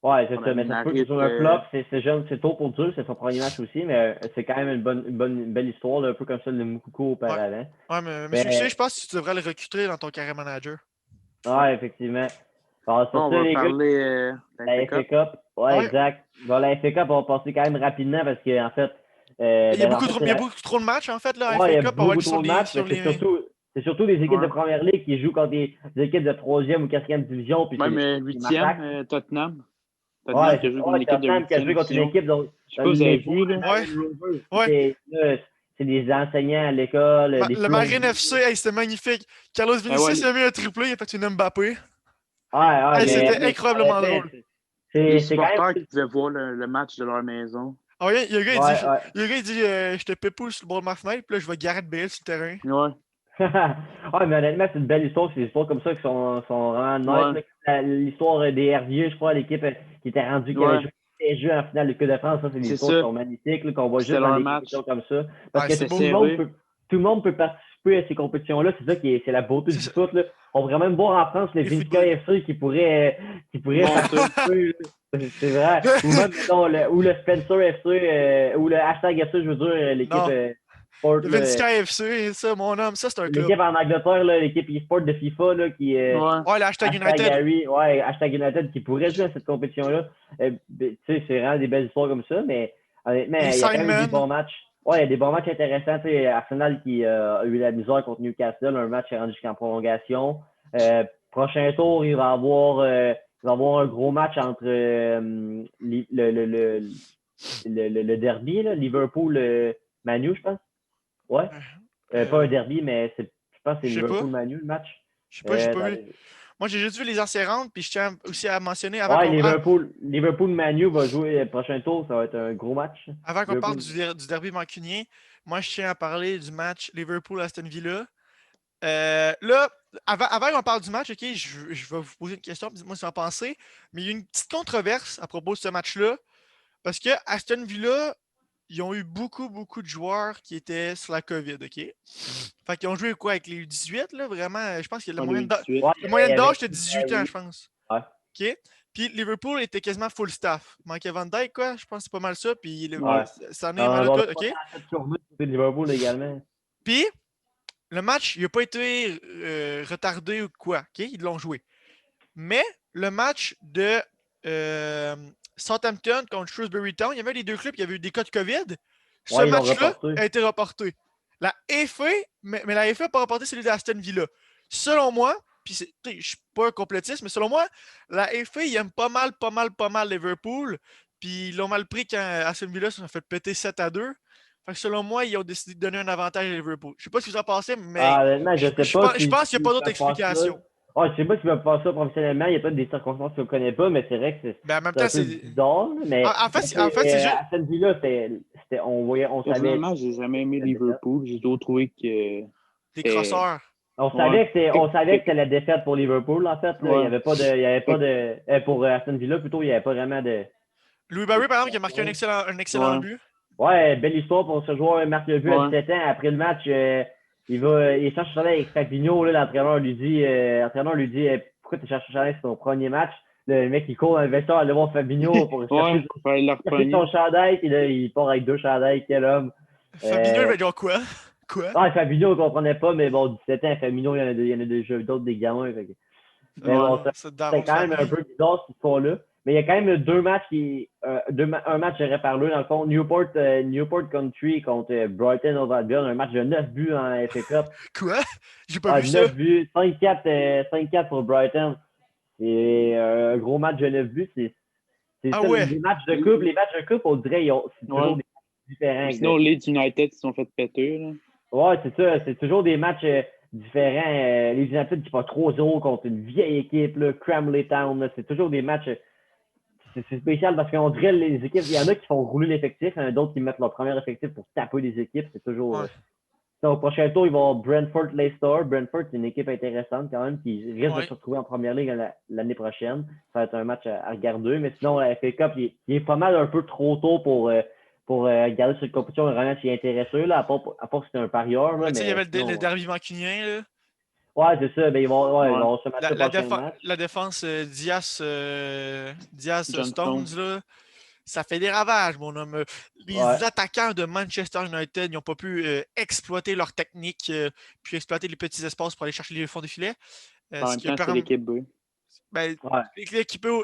Ouais, c'est On ça. a Mais ça se peut que Minarit, sur un flop, c'est jeune, c'est tôt pour dur, c'est son premier match aussi, mais c'est quand même une belle histoire, là, un peu comme celle de Moukoukou Ouais. auparavant. Ouais, mais M. Hussey, Mais, je pense que tu devrais le recruter dans ton carré manager. ouais, effectivement. Alors, sur on ça, va les gars, parler de la la FA FA Cup. Cup, ouais, Ouais. exact. Bon, la FA Cup, on va passer quand même rapidement parce qu'en fait, Il y a en beaucoup fait, trop, il y a beaucoup trop de matchs, en fait, là, en ouais, il FA y a Cup. On va aller beaucoup trop de matchs, mais c'est surtout les équipes de Ouais. première ligue qui jouent contre des équipes de troisième ou quatrième division. Puis Même c'est huitième, massacres. Tottenham. Ouais, Tottenham qui a joué contre une équipe de Tottenham qui a joué huitième contre une division. équipe dont Je sais pas si vous avez vu, là. Ouais. Rovers. Ouais. C'est des enseignants à l'école, des Le Marine FC, hey, c'était magnifique. Carlos Vinicius ouais. a mis un triplé, il a fait une Mbappé. Ouais, Hey, c'était mais incroyablement drôle. Les c'est quand supporters même. qui pouvaient voir le match de leur maison. Ah ouais, il y a un gars, Ouais, ouais. il y a un gars, il dit je te pépouille sur le bord de ma fenêtre, puis là, je vais Gareth Bale sur le terrain. Ouais. Ouais, mais honnêtement, c'est une belle histoire. C'est des histoires comme ça qui sont vraiment nice. Ouais. Là. L'histoire des Hervieux, je crois, l'équipe qui était rendue, qui avait Ouais. joué les jeux en finale de Coupe de France, ça, c'est des C'est histoires qui ça. sont magnifiques, là, qu'on voit C'était juste dans leur des match. compétitions comme ça. Parce Ouais, que c'est tout beau. le monde peut participer à ces compétitions-là. C'est ça c'est la beauté du C'est ça. foot. Là. On pourrait même voir en France le Les Vinca football. FC qui pourrait Monter. participer. C'est vrai. Ou même, mettons, ou le Spencer FC, ou le hashtag FC, je veux dire, l'équipe Non. sport. Le Là, Vinci FC, ça, mon homme, ça, c'est un club. l'équipe en Angleterre, là, l'équipe e-sport de FIFA, là, qui Ouais. Ouais, le hashtag United. Harry, ouais, hashtag United, qui pourrait jouer à cette compétition-là. Tu sais, c'est vraiment des belles histoires comme ça, mais honnêtement, Les il y a quand même eu des Signmen. bons matchs. Ouais, il y a des bons matchs intéressants. Tu sais, Arsenal qui a eu la misère contre Newcastle, un match qui est rendu jusqu'en prolongation. Prochain tour, il va y avoir un gros match entre le derby, là, Liverpool-Manu, je pense. Ouais. Pas un derby, mais je pense que c'est Je sais pas. Liverpool-Manu le match. Je sais pas, j'ai pas Dans vu. Moi, j'ai juste vu les anciens rounds, puis je tiens aussi à mentionner, Ouais, Liverpool-Manu va jouer le prochain tour, ça va être un gros match. avant qu'on parle Liverpool. du derby mancunien, moi, je tiens à parler du match Liverpool-Aston Villa. Là, avant qu'on parle du match, ok, je vais vous poser une question, dites-moi ce que vous en pensez. Mais il y a une petite controverse à propos de ce match-là, parce que Aston Villa, ils ont eu beaucoup de joueurs qui étaient sur la COVID, ok? Fait qu'ils ont joué quoi avec les U18, là, vraiment, je pense que la Ouais, moyenne d'âge, le 18. Ouais, la moyenne d'âge, il c'était 18 ans, je pense. Ouais. OK? Puis Liverpool était quasiment full staff. Il manquait Van Dijk, quoi. Je pense que c'est pas mal ça. Puis Ouais. ça en est mal là tout, On OK? a 7 sur 2 côté de Liverpool également. Puis le match, il n'a pas été retardé ou quoi. OK? Ils l'ont joué. Mais le match de Southampton contre Shrewsbury Town, il y avait les deux clubs qui avaient eu des cas de COVID. Ce Ouais, ils l'ont match-là reporté. a été reporté. La FA, mais la FA n'a pas reporté celui d'Aston Villa. Selon moi, puis je ne suis pas un complotiste, mais selon moi, la FA, ils aiment pas mal Liverpool. Puis ils l'ont mal pris quand Aston Villa s'en fait péter 7-2. Fait que selon moi, ils ont décidé de donner un avantage à Liverpool. Je sais pas ce que vous en pensez, mais Honnêtement, je sais pas je pense qu'il n'y a s'ils pas d'autre peuvent faire ça. explication. Ouais, je sais pas s'ils peuvent faire ça professionnellement. Il y a peut-être des circonstances qu'on connaît pas, mais c'est vrai que Ben, en même c'est un temps, peu c'est. bizarre. Mais En fait, c'est juste. à cette vie-là, on savait. Personnellement, j'ai jamais aimé Liverpool. J'ai toujours trouvé que Des crosseurs. On savait que c'était la défaite pour Liverpool, en fait. Là. Ouais. Il y avait pas de pour Aston Villa, plutôt, il n'y avait pas vraiment de. Louis Barry, par exemple, qui a marqué un excellent Ouais. but. Ouais, belle histoire pour ce joueur. Marc le but à Ouais. 17 ans. Après le match, il cherche son avec Fabinho. Là, l'entraîneur lui dit pourquoi tu cherches son sur ton premier match? Le mec, il court dans le vestiaire, aller voir Fabinho pour Ouais, fallait le repogner. son chandail. Puis là, il part avec deux chandails. Quel homme. Fabinho, il va dire quoi? Quoi? Ah, Fabinho, on ne comprenait pas, mais bon, 17 ans, Fabinho, il y en a déjà d'autres des gamins. Fait que... Mais bon, C'est c'était quand même un peu bizarre, cette histoire-là. Mais il y a quand même deux matchs un match géré par lui, dans le fond. Newport Country contre Brighton Hove Albion, un match de 9 buts en FA Cup. Quoi? J'ai pas vu ça. 9 buts, 5-4 pour Brighton. C'est un gros match de 9 buts. C'est Ah ça, ouais. les matchs de coupe. Les matchs de coupe, on dirait, c'est toujours des matchs différents. Sinon, Leeds United se sont fait péter. Là. Ouais, c'est ça. C'est toujours des matchs différents. Les United qui font 3-0 contre une vieille équipe, là, Cramley Town. Là, c'est toujours des matchs. C'est spécial parce qu'on dirait les équipes. Il y en a qui font rouler l'effectif, il y en a d'autres qui mettent leur premier effectif pour taper les équipes. C'est toujours. Ouais. Au prochain tour, ils vont avoir Brentford-Leicester. Brentford, c'est une équipe intéressante quand même qui risque de se retrouver en première ligue l'année prochaine. Ça va être un match à regarder. Mais sinon, la FA Cup, il est pas mal un peu trop tôt pour regarder cette compétition et vraiment s'y intéresser, là, à part que c'est un parieur. Là, Mais tu sais, il y avait sinon, le derby mancunien. Là. Ouais, c'est ça. Ben, ils vont se mettre La défense Diaz-Stones, là, ça fait des ravages, mon homme. Les attaquants de Manchester United n'ont pas pu exploiter leur technique puis exploiter les petits espaces pour aller chercher les fonds des filets. En même temps, c'est l'équipe B. Ben,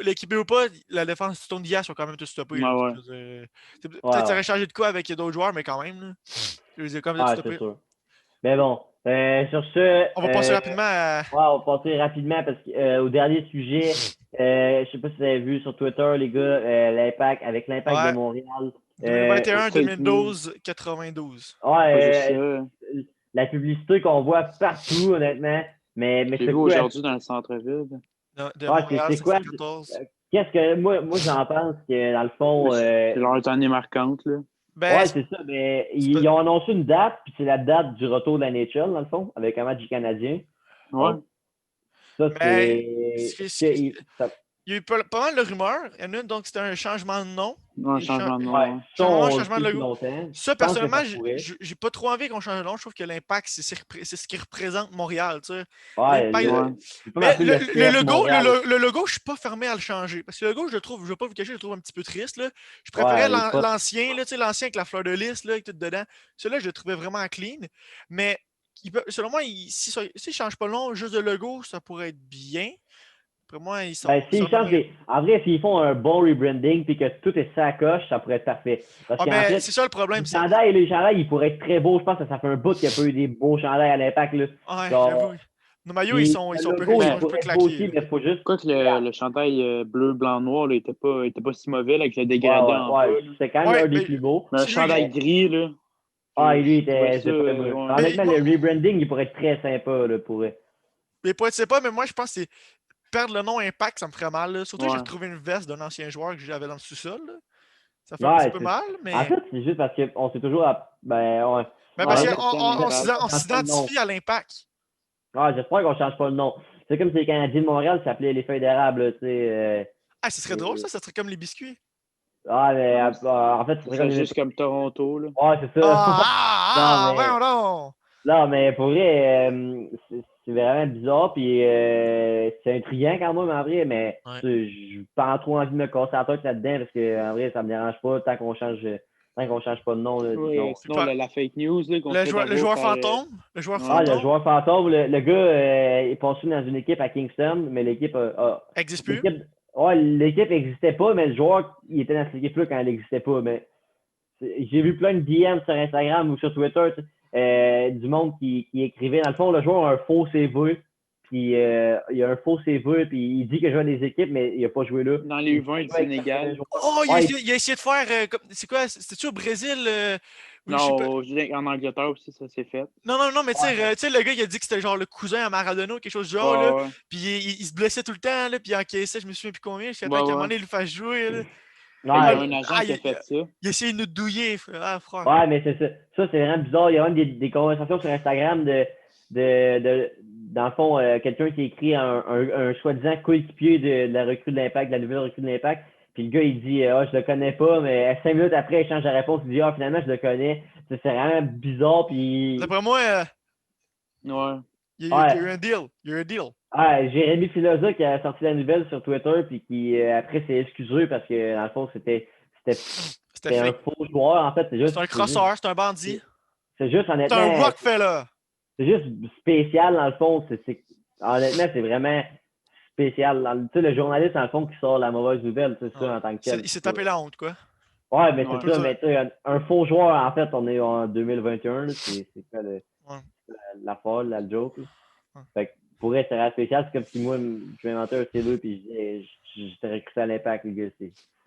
l'équipé ou pas, la défense Stone Diaz sont quand même tout stoppé. Peut-être que ça aurait changé de quoi avec d'autres joueurs, mais quand même. Là, je les ai quand même tout stoppé. C'est sûr. Mais bon, sur ce. On va passer rapidement à. On va passer rapidement parce qu'au dernier sujet, je sais pas si vous avez vu sur Twitter, les gars, l'impact de Montréal. 2021-2012, 92. La publicité qu'on voit partout, honnêtement. Mais j'ai vu aujourd'hui dans le centre-ville. De Montréal, c'est quoi? 14. Qu'est-ce que moi j'en pense que dans le fond. C'est leur année marquante, là. C'est ça. Mais ils ont annoncé une date, puis c'est la date du retour de la NHL, dans le fond, avec un match du Canadien. Ouais. Donc, ça, c'est. Il y a eu pas mal de rumeurs. Il y en a une, donc c'était un changement de nom. Un changement de nom. Changement de logo. Ça, personnellement, j'ai pas trop envie qu'on change de nom. Je trouve que l'impact, c'est ce qui représente Montréal. Tu sais. Mais le logo, je suis pas fermé à le changer. Parce que le logo, je vais pas vous cacher, je le trouve un petit peu triste. Là. Je préférais l'ancien, l'ancien avec la fleur de lys, là, avec tout dedans. Celui-là, je le trouvais vraiment clean. Mais selon moi, s'ils ne changent pas le nom, juste le logo, ça pourrait être bien. Après moi, ils sont. En vrai, s'ils font un bon rebranding et que tout est sacoche, ça pourrait être parfait. Parce fait, c'est ça le problème. Les chandails, ils pourraient être très beaux. Je pense que ça fait un bout qu'il n'y a pas eu des beaux chandails à l'impact. Ouais, j'avoue. Nos maillots, ils sont un peu claqués. Quoi que le chandail bleu, blanc, noir, il était pas si mauvais avec le dégradé en bas. C'est quand même un des plus beaux. Mais un chandail gris, là. Lui, honnêtement, le rebranding, il pourrait être très sympa là, pour eux. Mais pour être sympa, mais moi, je pense que c'est perdre le nom Impact, ça me ferait mal. Là. Surtout que j'ai retrouvé une veste d'un ancien joueur que j'avais dans le sous-sol. Là. Ça fait un petit peu mal, mais. En fait, c'est juste parce qu'on sait toujours. Parce qu'on s'identifie à l'Impact. J'espère qu'on ne change pas le nom. C'est comme si les Canadiens de Montréal s'appelaient les Feuilles d'érable. Ce serait drôle, ça serait comme les biscuits. En fait, ce serait juste comme Toronto. Là. C'est ça. Non, mais pour vrai, c'est vraiment bizarre. Puis c'est intriguant quand même, en vrai. Mais je n'ai pas trop envie de me casser la tête là-dedans parce qu'en vrai, ça ne me dérange pas tant qu'on change pas de nom. Sinon, la fake news. Là, le joueur fantôme. Le joueur fantôme. Le gars est passé dans une équipe à Kingston, mais l'équipe n'existe plus. L'équipe n'existait pas, mais le joueur, il était dans cette équipe-là quand elle n'existait pas. Mais j'ai vu plein de DM sur Instagram ou sur Twitter du monde qui écrivait. Dans le fond, le joueur a un faux CV. Puis il y a un faux CV, puis il dit qu'il joue à des équipes, mais il n'a pas joué là. Dans les U20 du Sénégal. Il a essayé de faire. C'est quoi? C'était-tu au Brésil? Non, en Angleterre aussi, ça s'est fait. Non, mais tu sais, le gars, il a dit que c'était genre le cousin à Maradona ou quelque chose du genre. Là, puis il se blessait tout le temps, là, puis il encaissait, je me souviens plus combien. Je sais pas qu'à un moment donné, il le fasse jouer. Là. Il y a un agent qui a fait ça. Il a essayé de nous douiller, frère. Ouais, mais c'est ça. Ça, c'est vraiment bizarre. Il y a même des conversations sur Instagram dans le fond, quelqu'un qui écrit un soi-disant coéquipier de la recrue de l'Impact, de la nouvelle recrue de l'Impact. Puis le gars, il dit je le connais pas, mais 5 minutes après, il change la réponse. Il dit finalement, je le connais. C'est vraiment bizarre. Puis. D'après moi, il y a eu un deal. Jérémy Filosa qui a sorti la nouvelle sur Twitter, puis qui après s'est excusé parce que dans le fond, c'était un faux joueur. En fait, c'est un crosseur, c'est un bandit. C'est juste honnêtement. C'est un Rockefeller. C'est juste spécial dans le fond. Honnêtement, c'est vraiment spécial. Tu sais, le journaliste, dans le fond, qui sort la mauvaise nouvelle, c'est ça en tant que tel. Il s'est tapé la honte, quoi. Ouais, mais c'est ça. Mais tu sais, un faux joueur, en fait, on est en 2021. C'est quoi la folle, la joke. Fait que pour elle, c'est vraiment spécial. C'est comme si moi, je m'inventais un C2 puis je t'aurais recruté à l'Impact, les gars.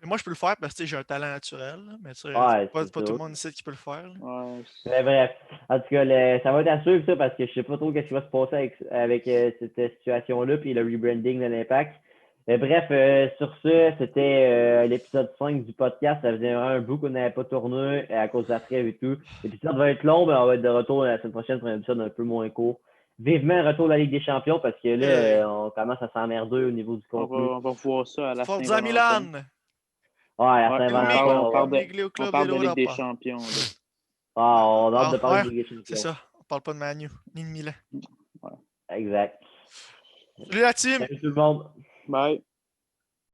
Mais moi, je peux le faire parce que j'ai un talent naturel. Là, mais tu sais, Ouais, c'est pas c'est tout ça. le monde ici qui peut le faire. Là. Ouais. Mais bref, en tout cas, ça va être à suivre ça parce que je sais pas trop ce qui va se passer avec cette situation-là puis le rebranding de l'Impact. Mais bref, sur ce, c'était l'épisode 5 du podcast. Ça faisait vraiment un bout qu'on n'avait pas tourné à cause de la trêve et tout. L'épisode va être long, mais on va être de retour la semaine prochaine pour un épisode un peu moins court. Vivement un retour de la Ligue des Champions parce que là, on commence à s'emmerder au niveau du contenu. On va voir ça à la Forza Saint-Valentin. Milan! Ouais, à Ouais, Saint-Valentin, on parle Club de Ligue des dell'Europa. Champions. Là. on a hâte de parler Ouais, de Ligue des Champions. c'est ça. On parle pas de Manu, ni de Milan. Exact. Salut la team! Salut tout le monde. Bye.